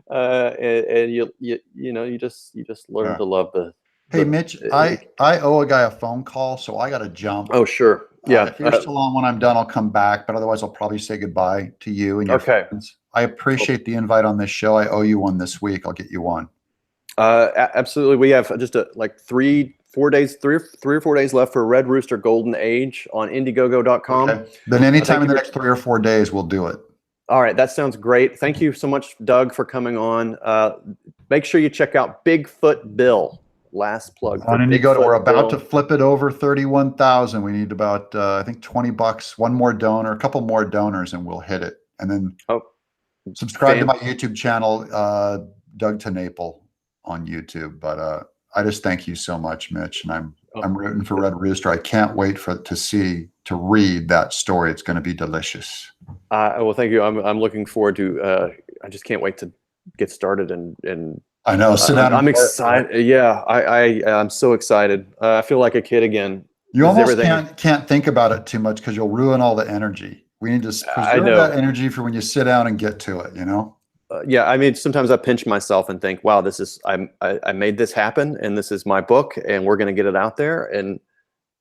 and you just learn to love the. Hey, Mitch, I owe a guy a phone call, so I got to jump. Oh, sure. Yeah. If you're still on when I'm done, I'll come back, but otherwise I'll probably say goodbye to you and your friends. I appreciate the invite on this show. I owe you one this week. I'll get you one. Absolutely. We have just like 3 or 4 days left for Red Rooster Golden Age on Indiegogo.com. Okay. Then anytime Thank in you the for, next 3 or 4 days, we'll do it. all right, that sounds great. Thank you so much, Doug, for coming on. Make sure you check out Bigfoot Bill. Last plug for On Indiegogo, we're Bigfoot about to Bill. flip it over 31,000. We need about, I think, $20, one more donor, a couple more donors, and we'll hit it. And then Oh, subscribe to my YouTube channel, Doug TenNapel on YouTube. But I just thank you so much, Mitch, and I'm rooting for Red Rooster. I can't wait to read that story. It's going to be delicious. well, thank you. I'm looking forward to. I just can't wait to get started and I know. Sit down. I'm excited. Yeah, I'm so excited. I feel like a kid again. You almost can't think about it too much because you'll ruin all the energy. We need to preserve that energy for when you sit down and get to it, you know? Yeah, I mean, sometimes I pinch myself and think, wow, I made this happen, and this is my book, and we're going to get it out there. And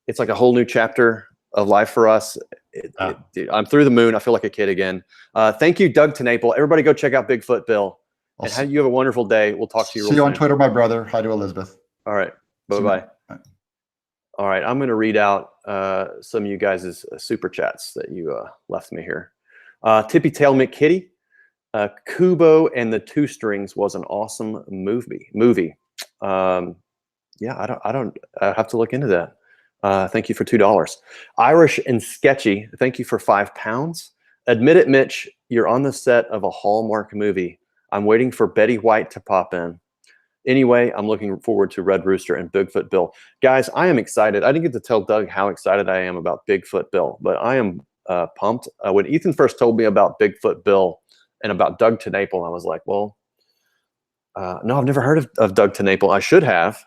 it's like a whole new chapter of life for us. I'm through the moon. I feel like a kid again. Thank you, Doug TenNapel. Everybody go check out Bigfoot Bill. And you have a wonderful day. We'll talk to you real soon. See you on Twitter, my brother. Hi to Elizabeth. All right. Bye-bye. All right. I'm going to read out some of you guys' super chats that you left me here. Tippy Tail McKitty. Kubo and the Two Strings was an awesome movie. Yeah, I have to look into that. Thank you for $2. Irish and Sketchy. Thank you for £5. Admit it, Mitch. You're on the set of a Hallmark movie. I'm waiting for Betty White to pop in. Anyway, I'm looking forward to Red Rooster and Bigfoot Bill. Guys, I am excited. I didn't get to tell Doug how excited I am about Bigfoot Bill, but I am pumped. When Ethan first told me about Bigfoot Bill and about Doug TenNapel, I was like, well, no, I've never heard of Doug TenNapel. I should have.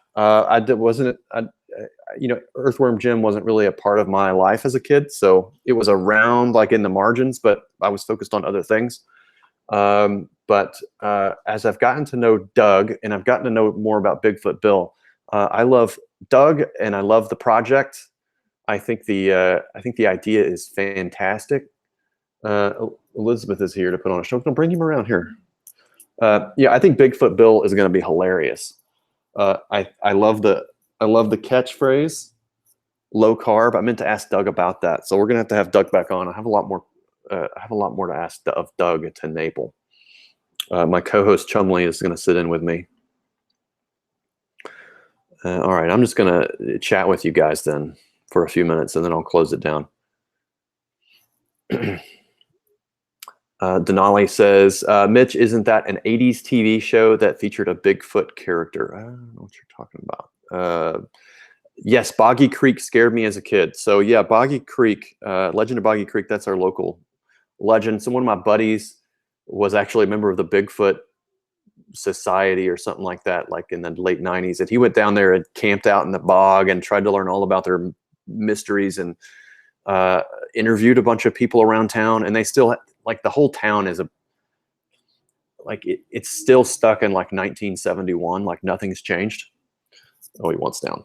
Earthworm Jim wasn't really a part of my life as a kid, so it was around like in the margins, but I was focused on other things. But as I've gotten to know Doug and I've gotten to know more about Bigfoot Bill, I love Doug and I love the project. I think the idea is fantastic. Elizabeth is here to put on a show. Don't bring him around here. Yeah, I think Bigfoot Bill is going to be hilarious. I love the catchphrase, low carb. I meant to ask Doug about that, so we're gonna have Doug back on. I have a lot more to ask of Doug TenNapel. My co-host Chumley is going to sit in with me. All right, I'm just going to chat with you guys then for a few minutes, and then I'll close it down. Denali says, Mitch, isn't that an 80s TV show that featured a Bigfoot character? I don't know what you're talking about. Yes, Boggy Creek scared me as a kid. So yeah, Boggy Creek, Legend of Boggy Creek, that's our local legend. So one of my buddies was actually a member of the Bigfoot Society or something like that, like in the late 90s. And he went down there and camped out in the bog and tried to learn all about their mysteries and interviewed a bunch of people around town. And they still, like, the whole town is it's still stuck in like 1971, like nothing's changed. Oh, he wants down.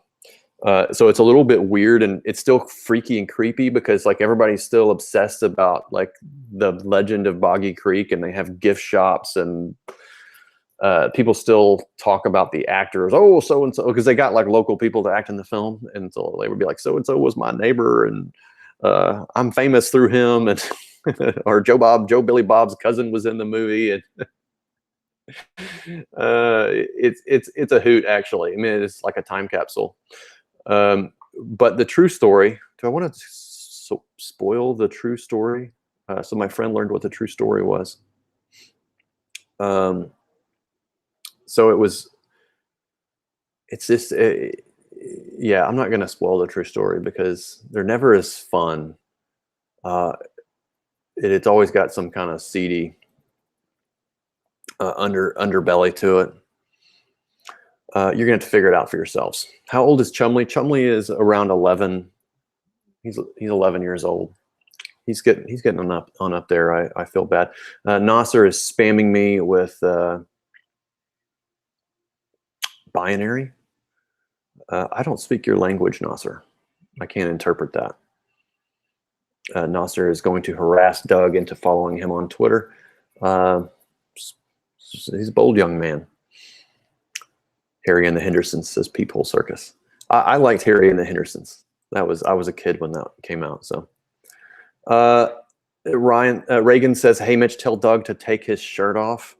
So it's a little bit weird, and it's still freaky and creepy because like everybody's still obsessed about like the legend of Boggy Creek, and they have gift shops, and people still talk about the actors. Oh, so and so, because they got like local people to act in the film, and so they would be like, so and so was my neighbor, and I'm famous through him, and or Joe Billy Bob's cousin was in the movie, and it's a hoot actually. I mean, it's like a time capsule. But the true story, do I want to spoil the true story? So my friend learned what the true story was. So it's just, yeah, I'm not going to spoil the true story because they're never as fun. It's always got some kind of seedy underbelly to it. You're going to have to figure it out for yourselves. How old is Chumley? Chumley is around 11. He's 11 years old. He's getting on up there. I feel bad. Nasser is spamming me with binary. I don't speak your language, Nasser. I can't interpret that. Nasser is going to harass Doug into following him on Twitter. He's a bold young man. Harry and the Hendersons, says Peephole Circus. I liked Harry and the Hendersons. I was a kid when that came out. So Reagan says, "Hey Mitch, tell Doug to take his shirt off."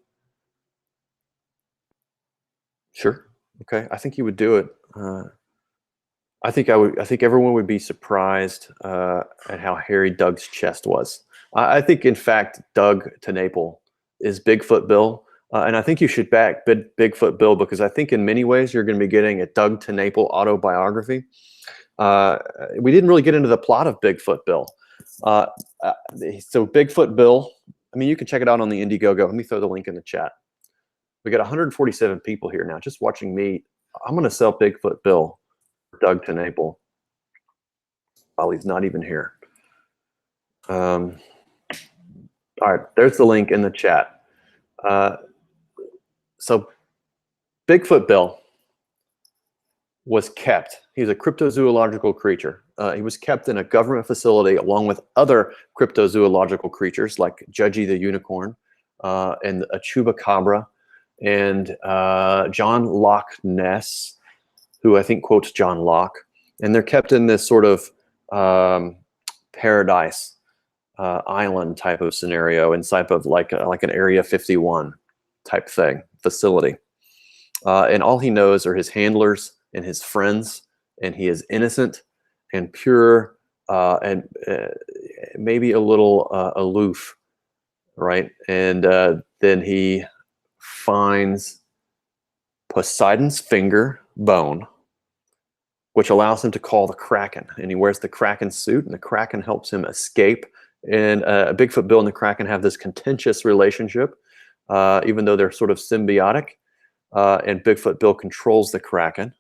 Sure. Okay. I think he would do it. I think everyone would be surprised at how hairy Doug's chest was. I think, in fact, Doug TenNapel is Bigfoot Bill. And I think you should back Bigfoot Bill, because I think in many ways you're going to be getting a Doug TenNapel autobiography. We didn't really get into the plot of Bigfoot Bill. So Bigfoot Bill, I mean, you can check it out on the Indiegogo. Let me throw the link in the chat. We got 147 people here now just watching me. I'm going to sell Bigfoot Bill for Doug TenNapel while he's not even here. All right, there's the link in the chat. So Bigfoot Bill was kept. He's a cryptozoological creature. He was kept in a government facility along with other cryptozoological creatures like Judgy the unicorn and a chupacabra and John Loch Ness, who I think quotes John Locke. And they're kept in this sort of paradise island type of scenario, inside of like an Area 51 type thing, facility. And all he knows are his handlers and his friends, and he is innocent and pure and maybe a little aloof, right? And then he finds Poseidon's finger bone, which allows him to call the Kraken. And he wears the Kraken suit, and the Kraken helps him escape. And Bigfoot Bill and the Kraken have this contentious relationship, even though they're sort of symbiotic. And Bigfoot Bill controls the Kraken.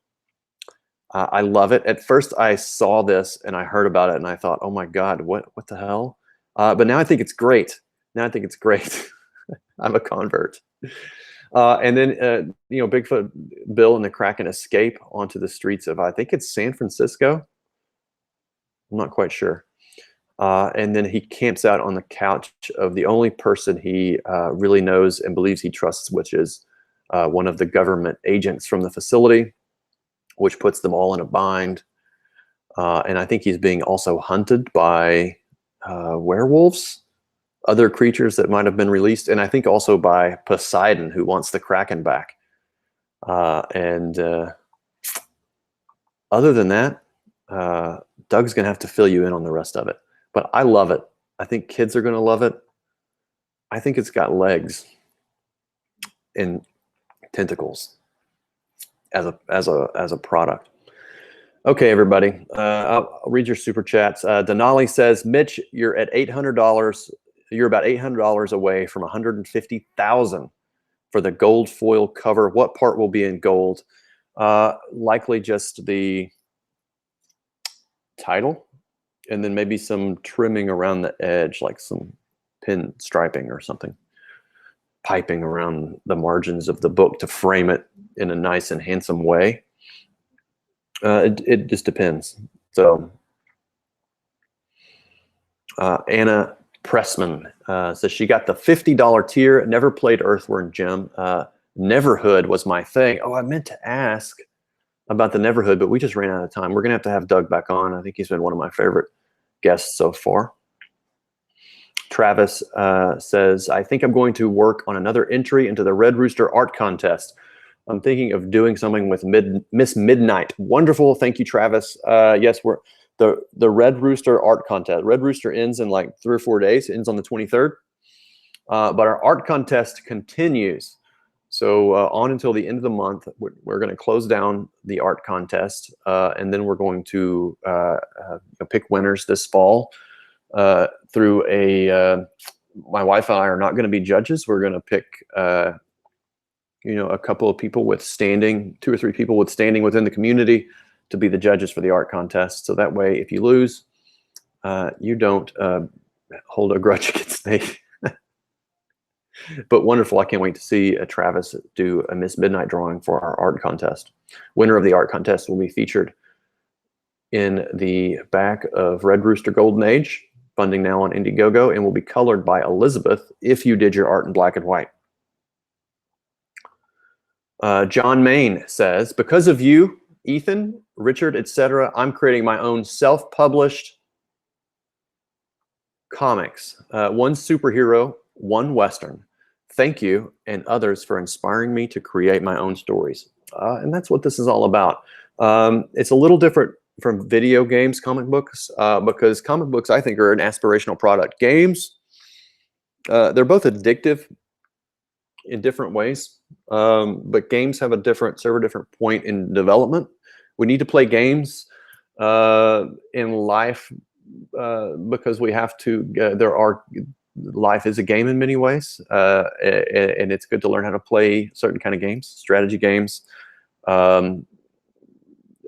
I love it. At first, I saw this and I heard about it, and I thought, "Oh my God, what the hell?" But now I think it's great. Now I think it's great. I'm a convert. And then Bigfoot Bill and the Kraken escape onto the streets of, I think it's San Francisco. I'm not quite sure. And then he camps out on the couch of the only person he really knows and believes he trusts, which is one of the government agents from the facility, which puts them all in a bind. And I think he's being also hunted by werewolves, other creatures that might have been released, and I think also by Poseidon, who wants the Kraken back. And other than that, Doug's going to have to fill you in on the rest of it. But I love it. I think kids are going to love it. I think it's got legs and tentacles as a product. Okay, everybody. I'll read your super chats. Denali says, "Mitch, you're at $800. You're about $800 away from $150,000 for the gold foil cover. What part will be in gold? Likely just the title, and then maybe some trimming around the edge, like some pin striping or something, piping around the margins of the book to frame it in a nice and handsome way. It just depends." So Anna Pressman says she got the $50 tier, never played Earthworm Jim. Neverhood was my thing. Oh, I meant to ask about the Neverhood, but we just ran out of time. We're going to have Doug back on. I think he's been one of my favorite guests so far. Travis says, "I think I'm going to work on another entry into the Red Rooster art contest. I'm thinking of doing something with Miss Midnight." Wonderful. Thank you, Travis. Yes, we're the Red Rooster art contest. Red Rooster ends in like 3 or 4 days. It ends on the 23rd. But our art contest continues. So on until the end of the month, we're going to close down the art contest. And then we're going to pick winners this fall through my wife and I are not going to be judges. We're going to pick a couple of people with standing, 2 or 3 people with standing within the community to be the judges for the art contest. So that way, if you lose, you don't hold a grudge against me. But wonderful. I can't wait to see Travis do a Miss Midnight drawing for our art contest. Winner of the art contest will be featured in the back of Red Rooster Golden Age, funding now on Indiegogo, and will be colored by Elizabeth if you did your art in black and white. John Main says, because of you, Ethan, Richard, etc., I'm creating my own self-published comics. One superhero, one Western. Thank you and others for inspiring me to create my own stories. And that's what this is all about. It's a little different from video games, comic books, because comic books, I think, are an aspirational product. Games, they're both addictive in different ways, but games have serve a different point in development. We need to play games in life because we have to. Life is a game in many ways, and it's good to learn how to play certain kind of games, strategy games. Like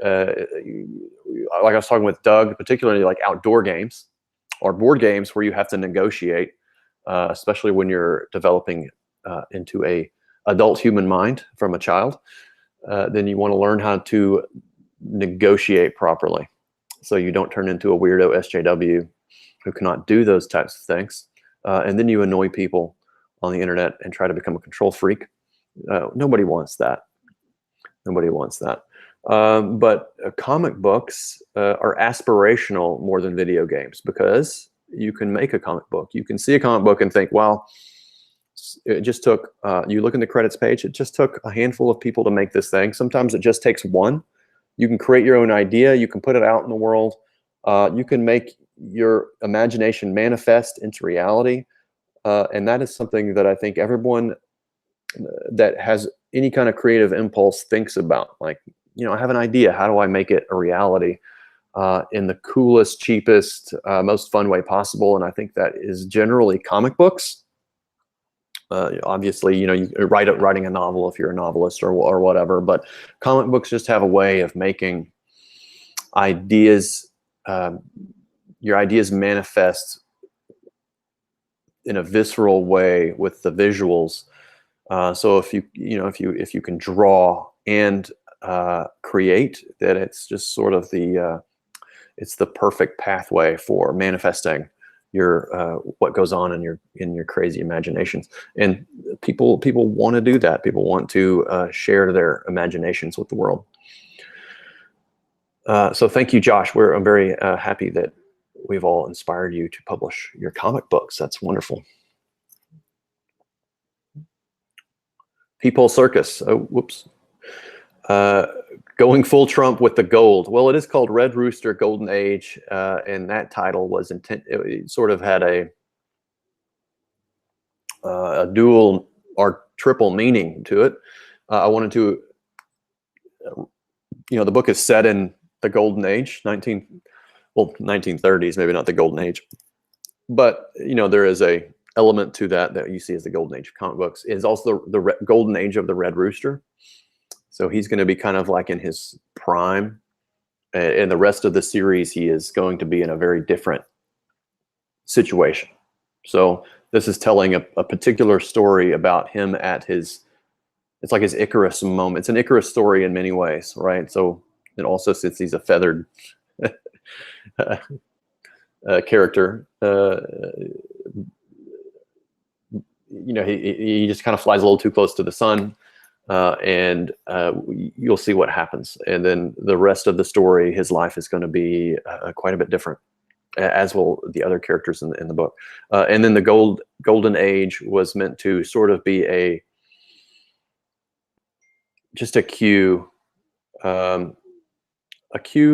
I was talking with Doug, particularly like outdoor games or board games where you have to negotiate, especially when you're developing into a adult human mind from a child. Then you want to learn how to negotiate properly, so you don't turn into a weirdo SJW who cannot do those types of things. And then you annoy people on the internet and try to become a control freak. Nobody wants that. Nobody wants that. But comic books are aspirational more than video games, because you can make a comic book. You can see a comic book and think, well, it just took, you look in the credits page, it just took a handful of people to make this thing. Sometimes it just takes one. You can create your own idea. You can put it out in the world. You can make your imagination manifest into reality. And that is something that I think everyone that has any kind of creative impulse thinks about. Like, I have an idea. How do I make it a reality in the coolest, cheapest, most fun way possible? And I think that is generally comic books. Obviously, you writing a novel if you're a novelist or whatever, but comic books just have a way of making ideas, your ideas manifest in a visceral way with the visuals. So if you can draw and create, that it's just sort of it's the perfect pathway for manifesting your what goes on in your crazy imaginations. And people want to do that. People want to share their imaginations with the world. So thank you, Josh. I'm very happy that we've all inspired you to publish your comic books. That's wonderful. People Circus. Oh, whoops. Going full Trump with the gold. Well, it is called Red Rooster Golden Age, and that title was it sort of had a dual or triple meaning to it. I wanted to, the book is set in the Golden Age, 1930s, maybe not the Golden Age, but there is a element to that you see as the Golden Age of comic books. Is also the Golden Age of the Red Rooster. So he's going to be kind of like in his prime. In the rest of the series, he is going to be in a very different situation. So this is telling a particular story about him at it's like his Icarus moment. It's an Icarus story in many ways, right? So it also, since he's a feathered character, he just kind of flies a little too close to the sun. And you'll see what happens. And then the rest of the story, his life is going to be quite a bit different, as will the other characters in the book. And then the Golden Age was meant to sort of be just a cue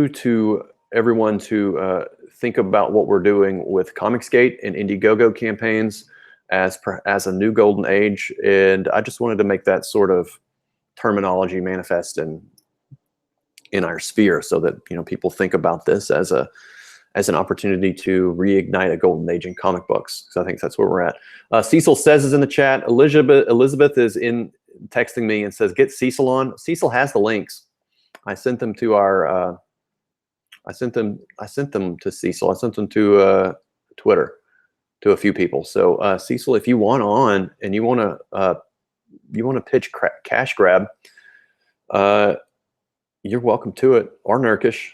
to everyone to think about what we're doing with Comicsgate and Indiegogo campaigns as a new Golden Age. And I just wanted to make that sort of terminology manifest in our sphere, so that people think about this as an opportunity to reignite a Golden Age in comic books. So I think that's where we're at. Cecil says is in the chat. Elizabeth is texting me and says, get Cecil on. Cecil has the links. I sent them to our I sent them to Cecil. I sent them to Twitter to a few people. So Cecil, if you want on and you want to pitch cash grab, you're welcome to it, or Nurkish,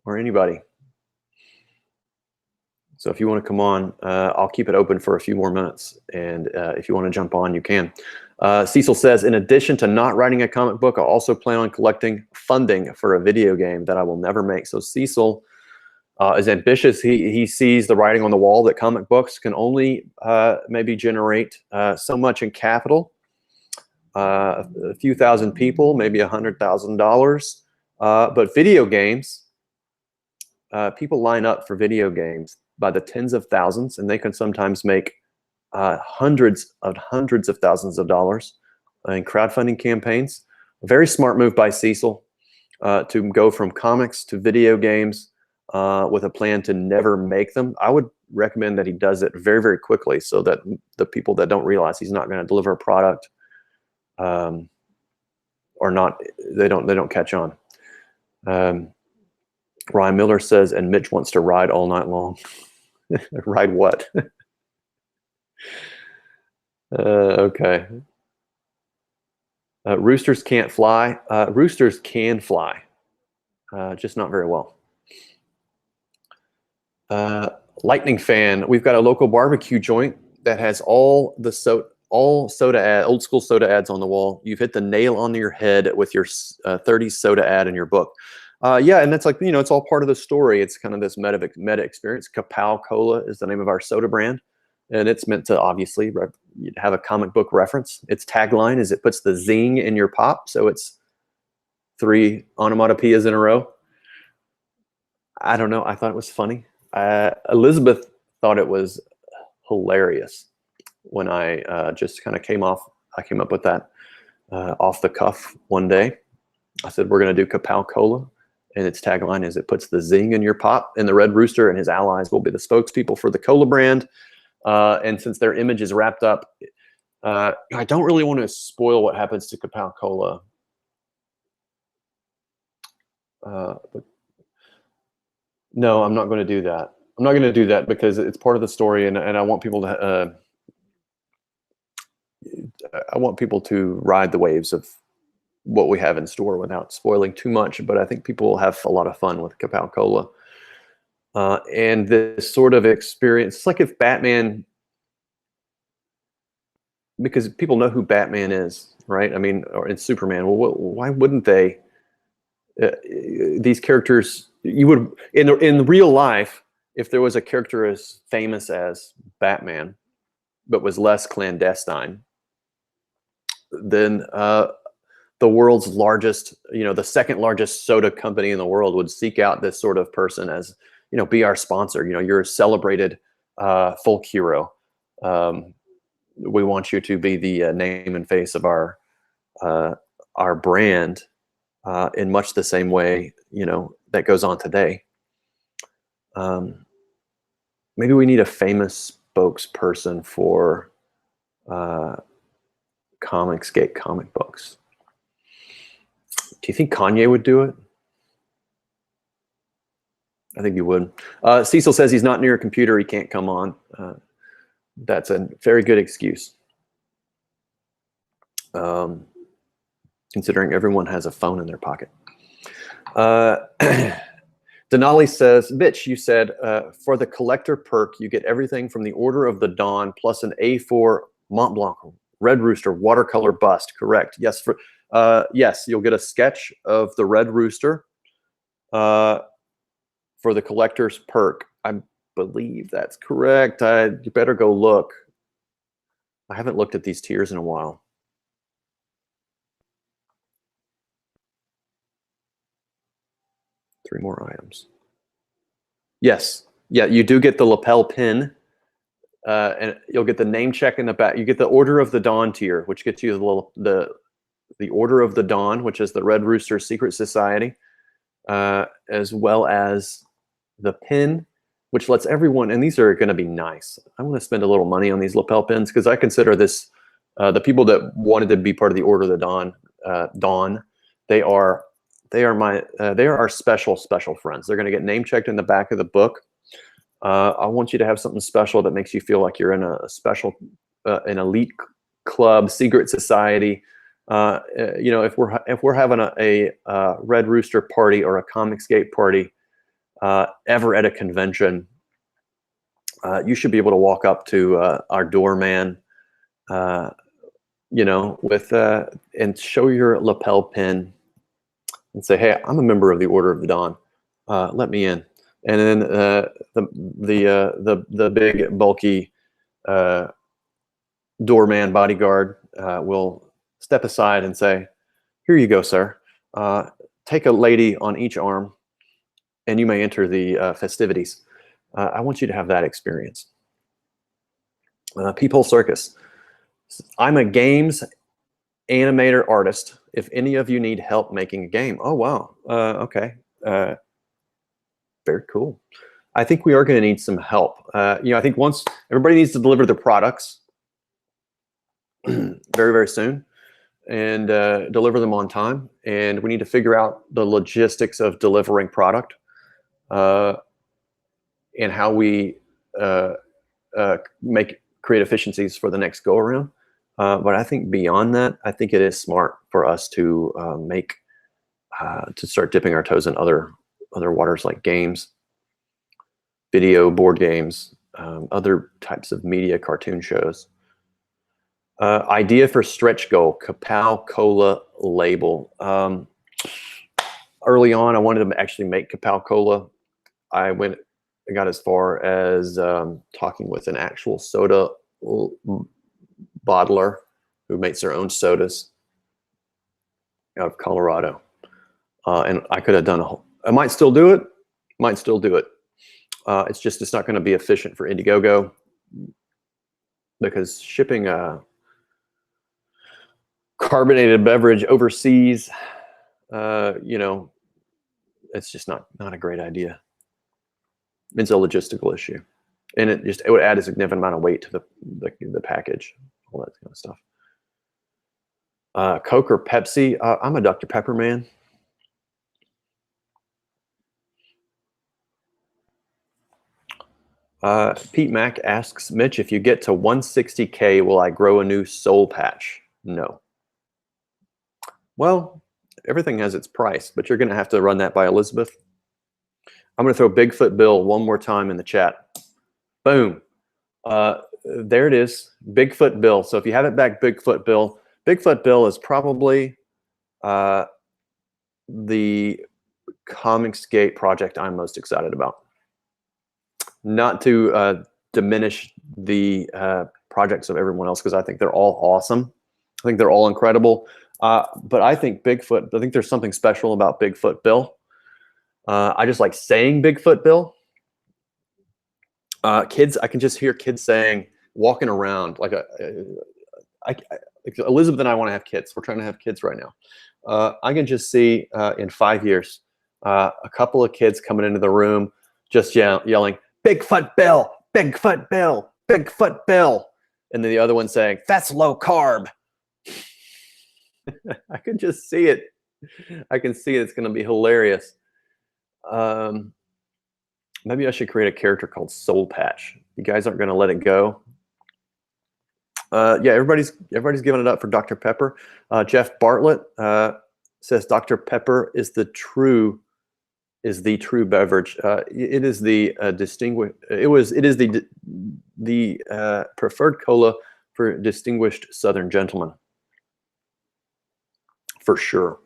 or anybody. So if you want to come on, I'll keep it open for a few more minutes. And if you want to jump on, you can. Cecil says, in addition to not writing a comic book, I also plan on collecting funding for a video game that I will never make. So Cecil is ambitious. He sees the writing on the wall that comic books can only maybe generate so much in capital. A few thousand people, maybe $100,000. But video games, people line up for video games by the tens of thousands, and they can sometimes make hundreds of thousands of dollars in crowdfunding campaigns. A very smart move by Cecil to go from comics to video games with a plan to never make them. I would recommend that he does it very, very quickly so that the people that don't realize he's not going to deliver a product or not, they don't catch on. Ryan Miller says, and Mitch wants to ride all night long. Ride what? Okay. Roosters can't fly. Roosters can fly, just not very well. Lightning fan. We've got a local barbecue joint that has all the old school soda ads on the wall. You've hit the nail on your head with your 30s soda ad in your book. Yeah, and that's like, it's all part of the story. It's kind of this meta experience. Kapow Cola is the name of our soda brand, and it's meant to obviously have a comic book reference. Its tagline is it puts the zing in your pop, so it's 3 onomatopoeias in a row. I don't know. I thought it was funny. Elizabeth thought it was hilarious when I just kind of came up with that off the cuff one day. I said, we're going to do Kapow Cola. And its tagline is it puts the zing in your pop, and the Red Rooster and his allies will be the spokespeople for the cola brand. And since their image is wrapped up, I don't really want to spoil what happens to Kapow Cola. But no, I'm not going to do that. I'm not going to do that because it's part of the story, and I want people to ride the waves of what we have in store without spoiling too much. But I think people will have a lot of fun with Kapow Cola. And this sort of experience, it's like if Batman, because people know who Batman is, right? I mean, or in Superman. Well, why wouldn't they? These characters, you would in real life, if there was a character as famous as Batman, but was less clandestine, then the world's largest, the second largest soda company in the world would seek out this sort of person as, be our sponsor. You're a celebrated folk hero. We want you to be the name and face of our brand in much the same way, that goes on today. Maybe we need a famous spokesperson for Comicsgate comic books. Do you think Kanye would do it? I think he would. Cecil says he's not near a computer. He can't come on. That's a very good excuse. Considering everyone has a phone in their pocket. Denali says, Bitch, you said for the collector perk, you get everything from the Order of the Dawn plus an A4 Mont Blanc Red Rooster watercolor bust. Correct. Yes. Yes, you'll get a sketch of the Red Rooster for the collector's perk. I believe that's correct. You better go look. I haven't looked at these tiers in a while. Three more items. Yes. Yeah, you do get the lapel pin. And you'll get the name check in the back. You get the Order of the Dawn tier, which gets you the Order of the Dawn, which is the Red Rooster Secret Society, as well as the pin, which lets everyone, and these are going to be nice. I want to spend a little money on these lapel pins because I consider this, the people that wanted to be part of the Order of the Dawn, they are our special friends. They're going to get name checked in the back of the book. I want you to have something special that makes you feel like you're in a special, an elite club, secret society. If we're having a Red Rooster party or a Comicsgate party ever at a convention, you should be able to walk up to our doorman, with and show your lapel pin and say, "Hey, I'm a member of the Order of the Dawn. Let me in." And then the big bulky doorman bodyguard will step aside and say, "Here you go, sir. Take a lady on each arm, and you may enter the festivities. I want you to have that experience." Peephole Circus. I'm a games animator artist. If any of you need help making a game. Oh, wow. Okay. Very cool. I think we are going to need some help. I think once everybody needs to deliver their products very, very soon and deliver them on time. And we need to figure out the logistics of delivering product and how we create efficiencies for the next go around. But I think beyond that, I think it is smart for us to to start dipping our toes in other waters like games, video, board games, other types of media, cartoon shows. Idea for stretch goal, Kapow Cola label. Early on, I wanted to actually make Kapow Cola. I got as far as talking with an actual soda bottler who makes their own sodas out of Colorado. And I could have done I might still do it. It's not going to be efficient for Indiegogo because shipping a carbonated beverage overseas, it's just not a great idea. It's a logistical issue, and it would add a significant amount of weight to the package, all that kind of stuff. Coke or Pepsi? I'm a Dr. Pepper man. Pete Mack asks, Mitch, if you get to 160K, will I grow a new soul patch? No. Well, everything has its price, but you're going to have to run that by Elizabeth. I'm going to throw Bigfoot Bill one more time in the chat. Boom. There it is. Bigfoot Bill. So if you have it back, Bigfoot Bill. Bigfoot Bill is probably the Comicsgate project I'm most excited about. Not to diminish the projects of everyone else, because I think they're all awesome. I think they're all incredible. But I think there's something special about Bigfoot Bill. I just like saying Bigfoot Bill. Kids, I can just hear kids saying, walking around like Elizabeth and I want to have kids. We're trying to have kids right now. I can just see in 5 years a couple of kids coming into the room just yelling, Bigfoot Bill, Bigfoot Bill, Bigfoot Bill. And then the other one saying, that's low carb. I can just see it. I can see it. It's going to be hilarious. Maybe I should create a character called Soul Patch. You guys aren't going to let it go. Yeah, everybody's giving it up for Dr. Pepper. Jeff Bartlett says Dr. Pepper is the true beverage. It is the distinguished. It is the preferred cola for distinguished Southern gentlemen, for sure.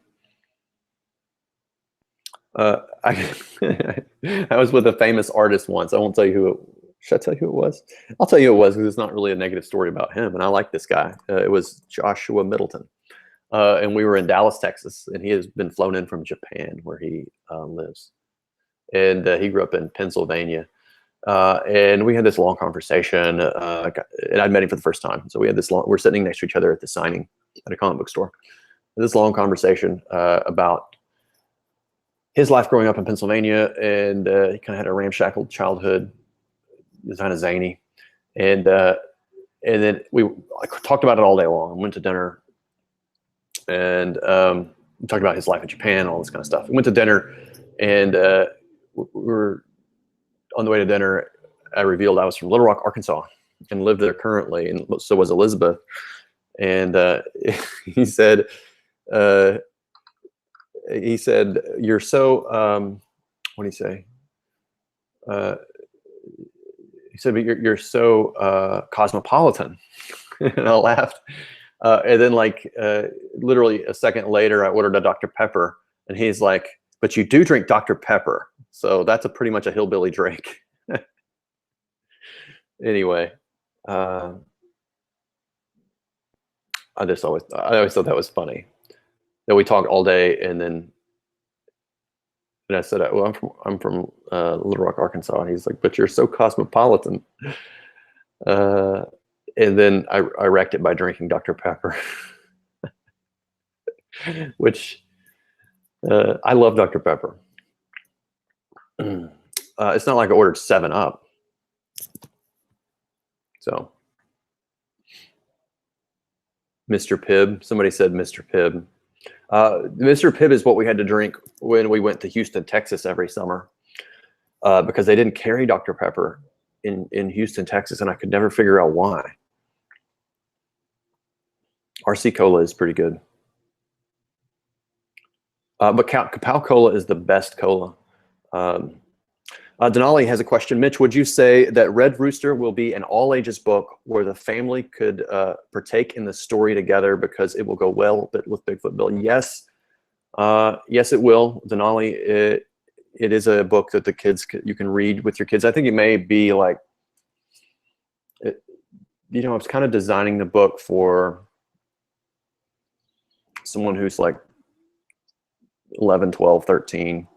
I was with a famous artist once. I won't tell you who. Should I tell you who it was? I'll tell you who it was because it's not really a negative story about him, and I like this guy. It was Joshua Middleton, and we were in Dallas, Texas, and he has been flown in from Japan, where he lives, and he grew up in Pennsylvania. And we had this long conversation, and I'd met him for the first time. So we had this we're sitting next to each other at the signing at a comic book store. This long conversation about his life growing up in Pennsylvania, and he kind of had a ramshackle childhood. He was kind of zany, and then we talked about it all day long. Went to dinner, and we talked about his life in Japan, all this kind of stuff. We went to dinner, and we were on the way to dinner. I revealed I was from Little Rock, Arkansas, and lived there currently, and so was Elizabeth. And he said, "You're so." What did he say? he said, but you're so cosmopolitan. And I laughed. And then like literally a second later, I ordered a Dr. Pepper, and he's like, but you do drink Dr. Pepper. So that's a pretty much a hillbilly drink. Anyway, I always thought that was funny that we talked all day, and then I said, well, I'm from Little Rock, Arkansas, and he's like, but you're so cosmopolitan. And then I wrecked it by drinking Dr. Pepper, which I love Dr. Pepper. It's not like I ordered 7-Up. So, Mr. Pibb, somebody said Mr. Pibb. Mr. Pibb is what we had to drink when we went to Houston, Texas every summer, because they didn't carry Dr. Pepper in Houston, Texas, and I could never figure out why. RC Cola is pretty good. But Capel Cola is the best cola. Denali has a question. Mitch, would you say that Red Rooster will be an all-ages book where the family could partake in the story together because it will go well with Bigfoot Bill? Yes. Yes, it will. Denali, it is a book that you can read with your kids. I think it may be like, I was kind of designing the book for someone who's like 11, 12, 13.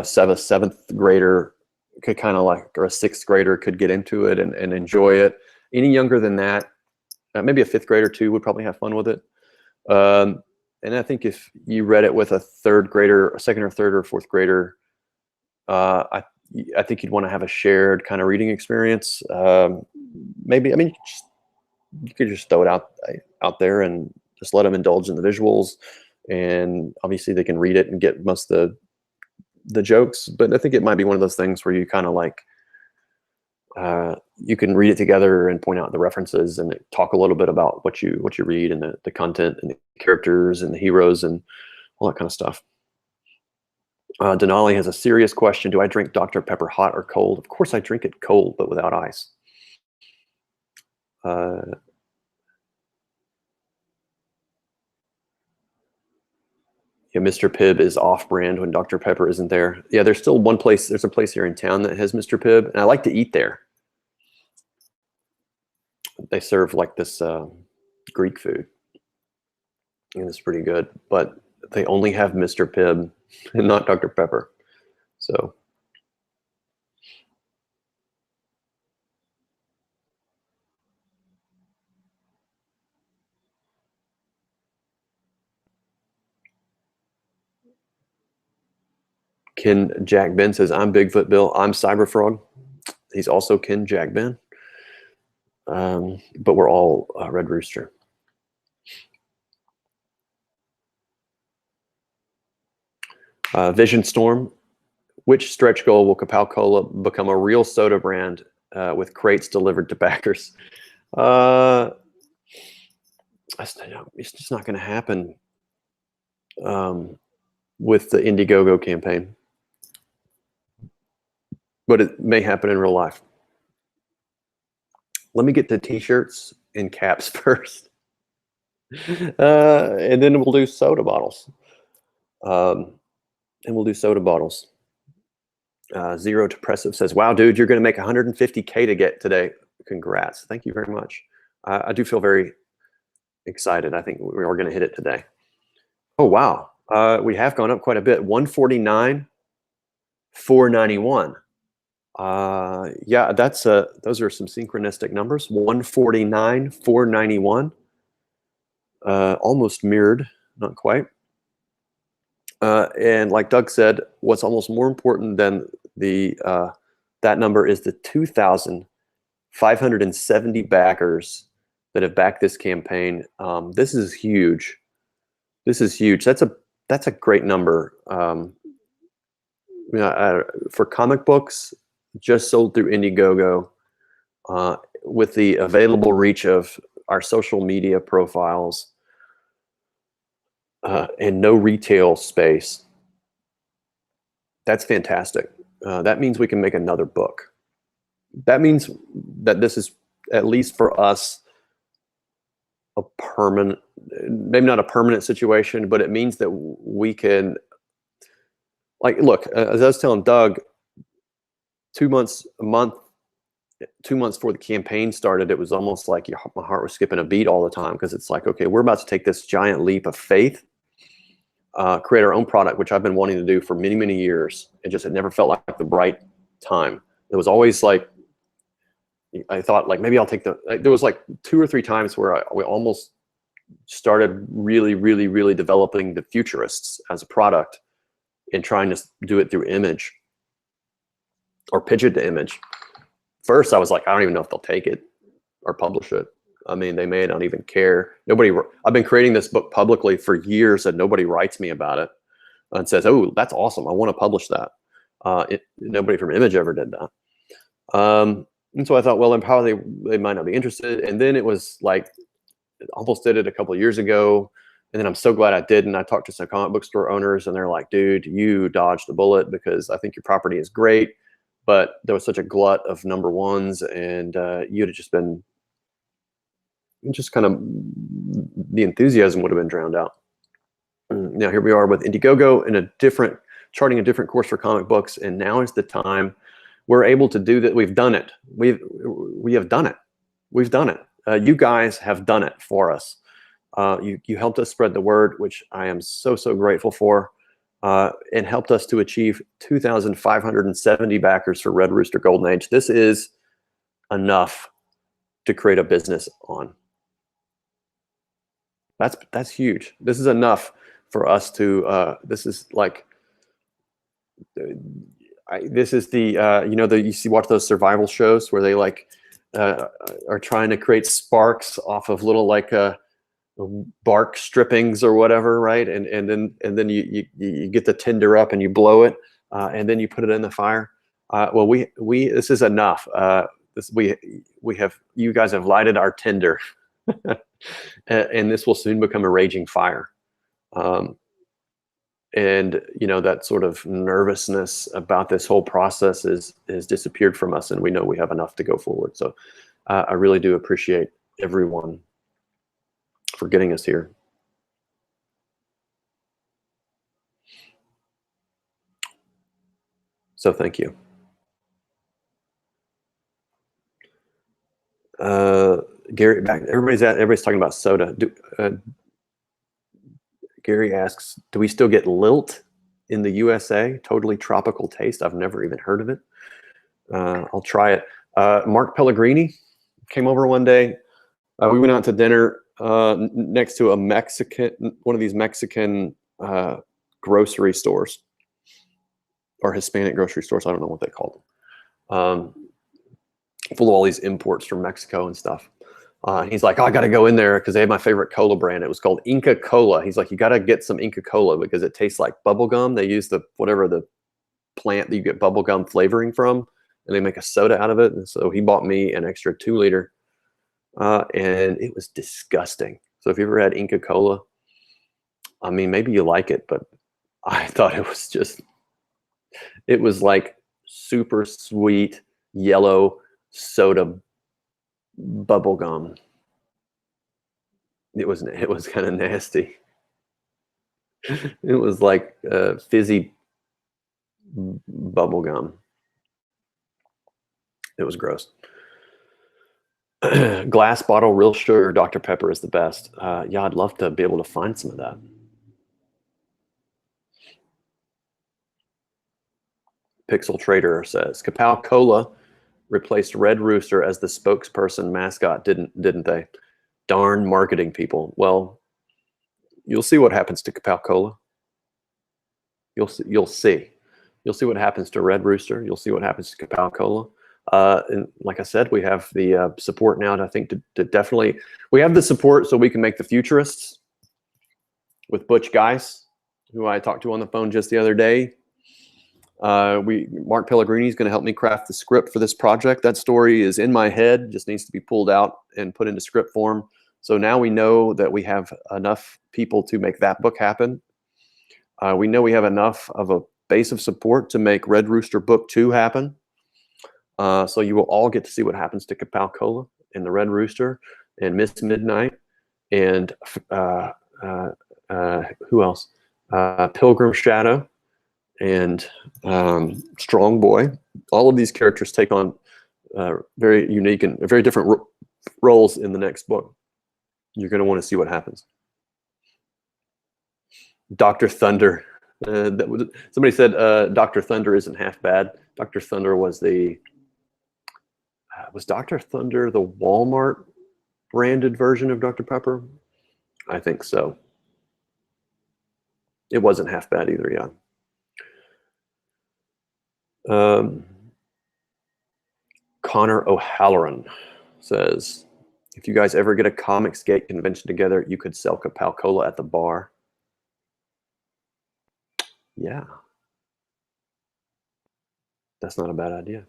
Seventh grader could kind of like, or a sixth grader could get into it and enjoy it. Any younger than that, maybe a fifth grader too would probably have fun with it. And I think if you read it with a third grader, a second or third or fourth grader, I think you'd want to have a shared kind of reading experience. Maybe, I mean, you could just throw it out there and just let them indulge in the visuals, and obviously they can read it and get most of the jokes. But I think it might be one of those things where you kind of like, you can read it together and point out the references and talk a little bit about what you read and the content and the characters and the heroes and all that kind of stuff. Denali has a serious question. Do I drink Dr. Pepper hot or cold? Of course I drink it cold, but without ice. Yeah, Mr. Pibb is off-brand when Dr. Pepper isn't there. Yeah, there's still one place. There's a place here in town that has Mr. Pibb, and I like to eat there. They serve like this Greek food, and it's pretty good. But they only have Mr. Pibb and not Dr. Pepper. So, Ken Jack Ben says, I'm Bigfoot Bill. I'm Cyberfrog. He's also Ken Jack Ben. But we're all Red Rooster. Vision Storm. Which stretch goal will Capel Cola become a real soda brand with crates delivered to backers? It's just not going to happen with the Indiegogo campaign. But it may happen in real life. Let me get the t-shirts and caps first. And then we'll do soda bottles. Zero Depressive says, wow, dude, you're going to make 150K to get today. Congrats. Thank you very much. I do feel very excited. I think we are going to hit it today. Oh, wow. We have gone up quite a bit. 149, 491. Yeah, those are some synchronistic numbers. 149, 491. Almost mirrored, not quite. And like Doug said, what's almost more important than that number is the 2,570 backers that have backed this campaign. This is huge. This is huge. That's a great number. For comic books, just sold through Indiegogo, with the available reach of our social media profiles, and no retail space. That's fantastic. That means we can make another book. that means that this is, at least for us, a permanent, maybe not a permanent situation, but it means that we can, like, look, as I was telling Doug, 2 months before the campaign started, it was almost like my heart was skipping a beat all the time, because it's like, okay, we're about to take this giant leap of faith, create our own product, which I've been wanting to do for many, many years. It never felt like the right time. It was always like, I thought, like, maybe I'll take there was like 2 or 3 times where we almost started really, really, really developing the Futurists as a product and trying to do it through Image or pitch it to Image. First, I was like, I don't even know if they'll take it or publish it. I mean, they may not even care. I've been creating this book publicly for years, and nobody writes me about it and says, oh, that's awesome, I want to publish that. Nobody from Image ever did that. And so I thought, well, then probably they might not be interested. And then it was like, almost did it a couple of years ago. And then I'm so glad I didn't. I talked to some comic book store owners, and they're like, dude, you dodged the bullet, because I think your property is great, but there was such a glut of number ones, and you'd have just been, just kind of, the enthusiasm would have been drowned out. Now here we are with Indiegogo charting a different course for comic books, and now is the time we're able to do that. We've done it. We have done it. We've done it. You guys have done it for us. You helped us spread the word, which I am so, so grateful for, and helped us to achieve 2,570 backers for Red Rooster Golden Age. This is enough to create a business on. That's huge. This is enough for us to, this is like, this is the, watch those survival shows where they like are trying to create sparks off of little like bark strippings or whatever, right? And then you get the tinder up and you blow it, and then you put it in the fire. Well, this is enough. You guys have lighted our tinder, and this will soon become a raging fire. And that sort of nervousness about this whole process is disappeared from us, and we know we have enough to go forward. So I really do appreciate everyone for getting us here. So thank you. Gary, everybody's talking about soda. Gary asks, do we still get Lilt in the USA? Totally tropical taste. I've never even heard of it. I'll try it. Mark Pellegrini came over one day. We went out to dinner next to one of these Mexican grocery stores, or Hispanic grocery stores. I don't know what they call them. Full of all these imports from Mexico and stuff. He's like, oh, I got to go in there because they have my favorite cola brand. It was called Inca Cola. He's like, you got to get some Inca Cola because it tastes like bubble gum. They use the plant that you get bubble gum flavoring from, and they make a soda out of it. And so he bought me an extra 2-liter, and it was disgusting. So if you ever had Inca Cola, I mean, maybe you like it, but I thought it was like super sweet yellow soda bubble gum. It was kind of nasty. It was like fizzy bubble gum. It was gross. Glass bottle, real sugar, Dr. Pepper is the best. Yeah, I'd love to be able to find some of that. Pixel Trader says, Kapow Cola replaced Red Rooster as the spokesperson mascot, didn't they? Darn marketing people. Well, you'll see what happens to Kapow Cola. You'll see what happens to Red Rooster. You'll see what happens to Kapow Cola. And like I said, we have the support now, and I think to definitely, we have the support so we can make the Futurists with Butch Geis, who I talked to on the phone just the other day. Mark Pellegrini is going to help me craft the script for this project. That story is in my head, just needs to be pulled out and put into script form. So now we know that we have enough people to make that book happen. We know we have enough of a base of support to make Red Rooster Book 2 happen. So you will all get to see what happens to Capal Cola and the Red Rooster and Miss Midnight and who else? Pilgrim Shadow and Strong Boy. All of these characters take on very unique and very different roles in the next book. You're going to want to see what happens. Dr. Thunder. Somebody said Dr. Thunder isn't half bad. Dr. Thunder was was Dr. Thunder the Walmart branded version of Dr. Pepper? I think so. It wasn't half bad either, yeah. Connor O'Halloran says, if you guys ever get a Comicsgate convention together, you could sell Capal Cola at the bar. Yeah. That's not a bad idea.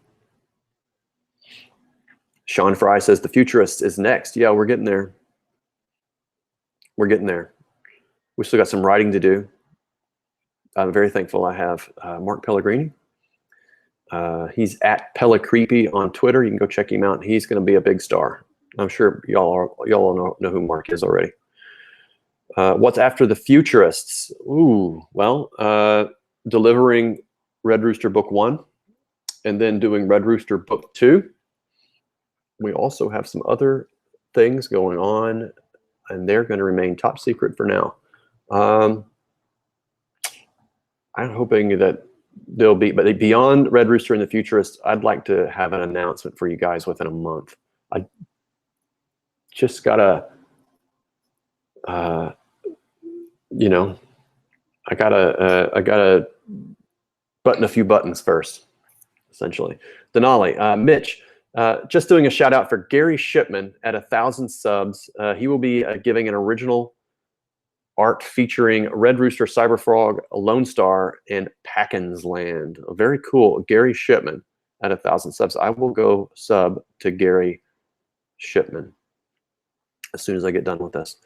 Sean Fry says, the Futurist is next. Yeah, we're getting there. We're getting there. We still got some writing to do. I'm very thankful I have Mark Pellegrini. He's at Pellecreepy on Twitter. You can go check him out. He's going to be a big star. I'm sure y'all know who Mark is already. What's after the Futurists? Ooh, well, delivering Red Rooster Book 1 and then doing Red Rooster Book 2. We also have some other things going on, and they're going to remain top secret for now. I'm hoping that they'll be, but beyond Red Rooster and the Futurists, I'd like to have an announcement for you guys within a month. I just gotta, you know, I gotta button a few buttons first, essentially. Denali, Mitch, just doing a shout out for Gary Shipman at 1,000 subs. He will be giving an original art featuring Red Rooster, Cyberfrog, Lone Star, and Packins Land. Very cool. Gary Shipman at 1,000 subs. I will go sub to Gary Shipman as soon as I get done with this.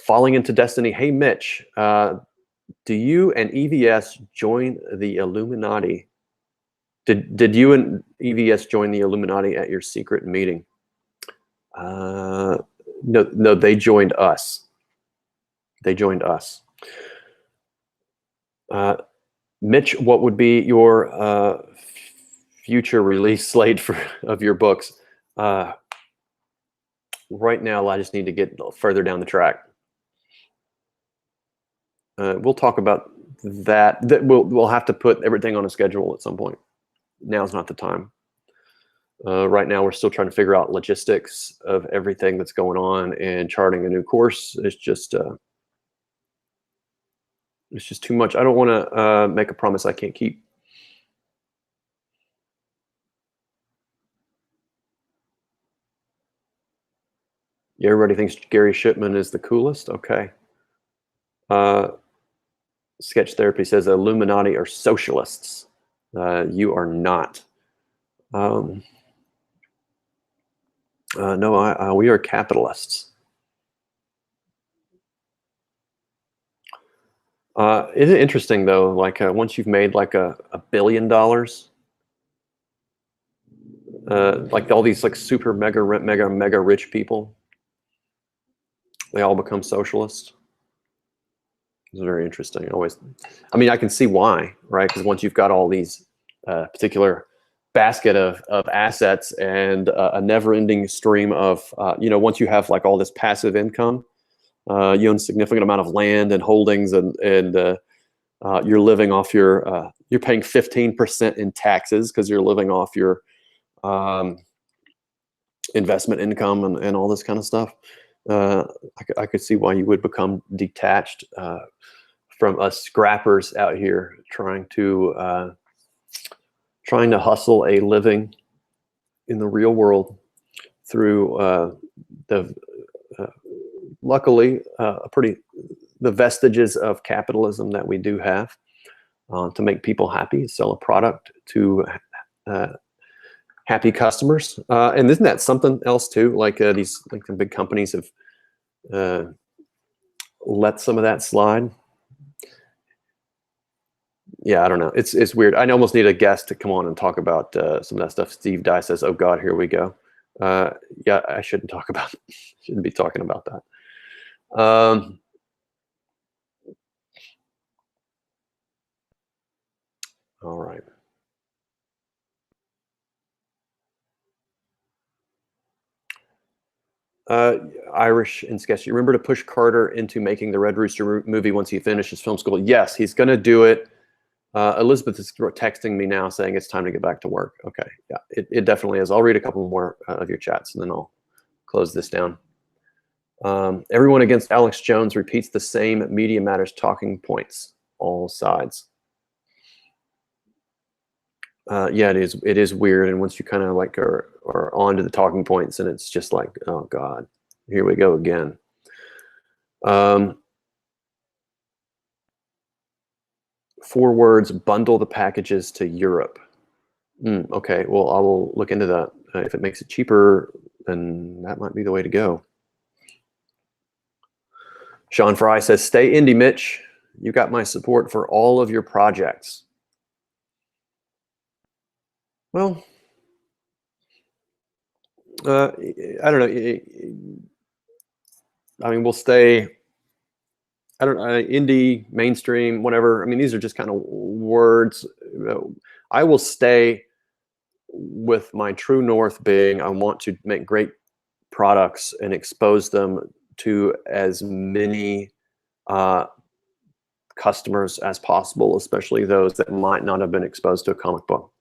Falling into Destiny. Hey, Mitch, do you and EVS join the Illuminati? Did you and EVS join the Illuminati at your secret meeting? No, they joined us. They joined us. Mitch, what would be your future release slate of your books? Right now, I just need to get further down the track. We'll talk about that. We'll have to put everything on a schedule at some point. Now's not the time. Right now, we're still trying to figure out logistics of everything that's going on, and charting a new course is just it's just too much. I don't want to make a promise I can't keep. Yeah, everybody thinks Gary Shipman is the coolest. Okay. Sketch Therapy says Illuminati are socialists. You are not. No, we are capitalists. Is it interesting though? Like once you've made like $1 billion, like all these like super mega rich people, they all become socialists. It's very interesting. I mean, I can see why, right? Because once you've got all these particular basket of assets and a never-ending stream of, once you have like all this passive income, you own a significant amount of land and holdings, and you're living off your, you're paying 15% in taxes because you're living off your investment income and all this kind of stuff. I could see why you would become detached from us scrappers out here trying to hustle a living in the real world through luckily the vestiges of capitalism that we do have to make people happy, sell a product to happy customers. And isn't that something else too? Like these the big companies have let some of that slide. Yeah, I don't know. It's weird. I almost need a guest to come on and talk about some of that stuff. Steve Dye says, "Oh God, here we go." Yeah, I shouldn't talk about. Shouldn't be talking about that. All right. Irish and sketchy. Remember to push Carter into making the Red Rooster movie once he finishes film school. Yes, he's going to do it. Elizabeth is texting me now saying it's time to get back to work. Okay, yeah, it definitely is. I'll read a couple more of your chats and then I'll close this down. Everyone against Alex Jones repeats the same Media Matters talking points, all sides. Yeah, it is weird. And once you kind of like are on to the talking points and it's just like, oh God, here we go again. 4 words, bundle the packages to Europe. Okay, well, I will look into that. If it makes it cheaper, then that might be the way to go. Sean Fry says, stay indie, Mitch. You got my support for all of your projects. Well, I don't know. I mean, we'll stay, I don't know, indie, mainstream, whatever. I mean, these are just kind of words. I will stay with my true north being, I want to make great products and expose them to as many customers as possible, especially those that might not have been exposed to a comic book.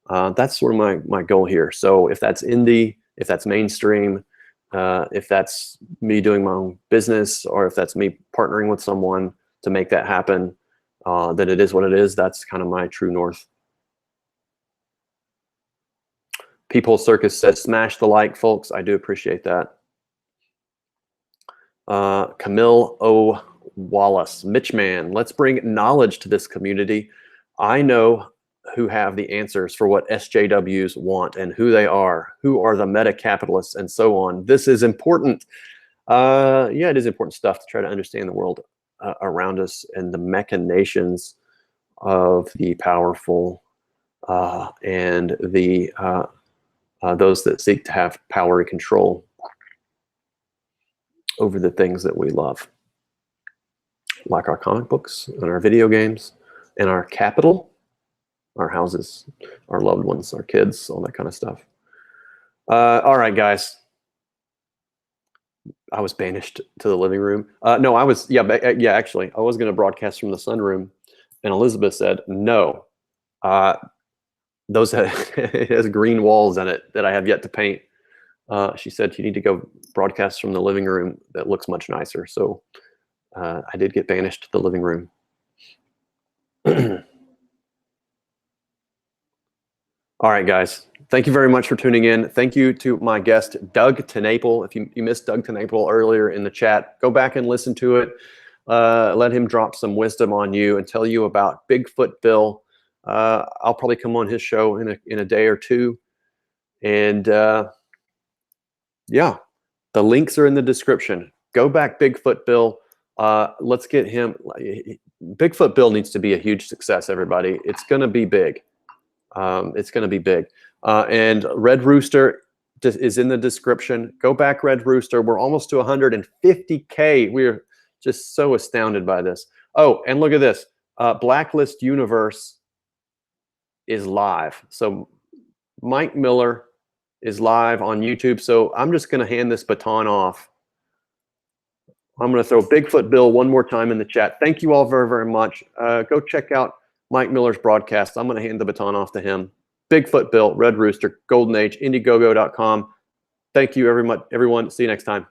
That's sort of my goal here. So if that's indie, if that's mainstream, if that's me doing my own business, or if that's me partnering with someone to make that happen, then it is what it is. That's kind of my true north. People Circus says, smash the like, folks. I do appreciate that. Camille O. Wallace, Mitchman, let's bring knowledge to this community. I know who have the answers for what SJWs want and who they are, who are the meta capitalists and so on. This is important. Yeah, it is important stuff to try to understand the world around us and the machinations of the powerful and the those that seek to have power and control over the things that we love, like our comic books and our video games and our capital, our houses, our loved ones, our kids, all that kind of stuff. All right, guys. I was banished to the living room. No, I was, yeah, actually, I was going to broadcast from the sunroom, and Elizabeth said, no, those it has green walls in it that I have yet to paint. She said, you need to go broadcast from the living room that looks much nicer. So I did get banished to the living room. All right, guys. Thank you very much for tuning in. Thank you to my guest, Doug TenNapel. If you missed Doug TenNapel earlier in the chat, go back and listen to it. Let him drop some wisdom on you and tell you about Bigfoot Bill. I'll probably come on his show in a day or two. And yeah, the links are in the description. Go back, Bigfoot Bill. Let's get him. Bigfoot Bill needs to be a huge success, everybody. It's going to be big. It's going to be big. And Red Rooster is in the description. Go back, Red Rooster. We're almost to 150K. We're just so astounded by this. Oh, and look at this. Blacklist Universe is live. So Mike Miller is live on YouTube. So I'm just going to hand this baton off. I'm going to throw Bigfoot Bill one more time in the chat. Thank you all very, very much. Go check out Mike Miller's broadcast. I'm going to hand the baton off to him. Bigfoot Bill, Red Rooster, Golden Age, Indiegogo.com. Thank you, everyone. See you next time.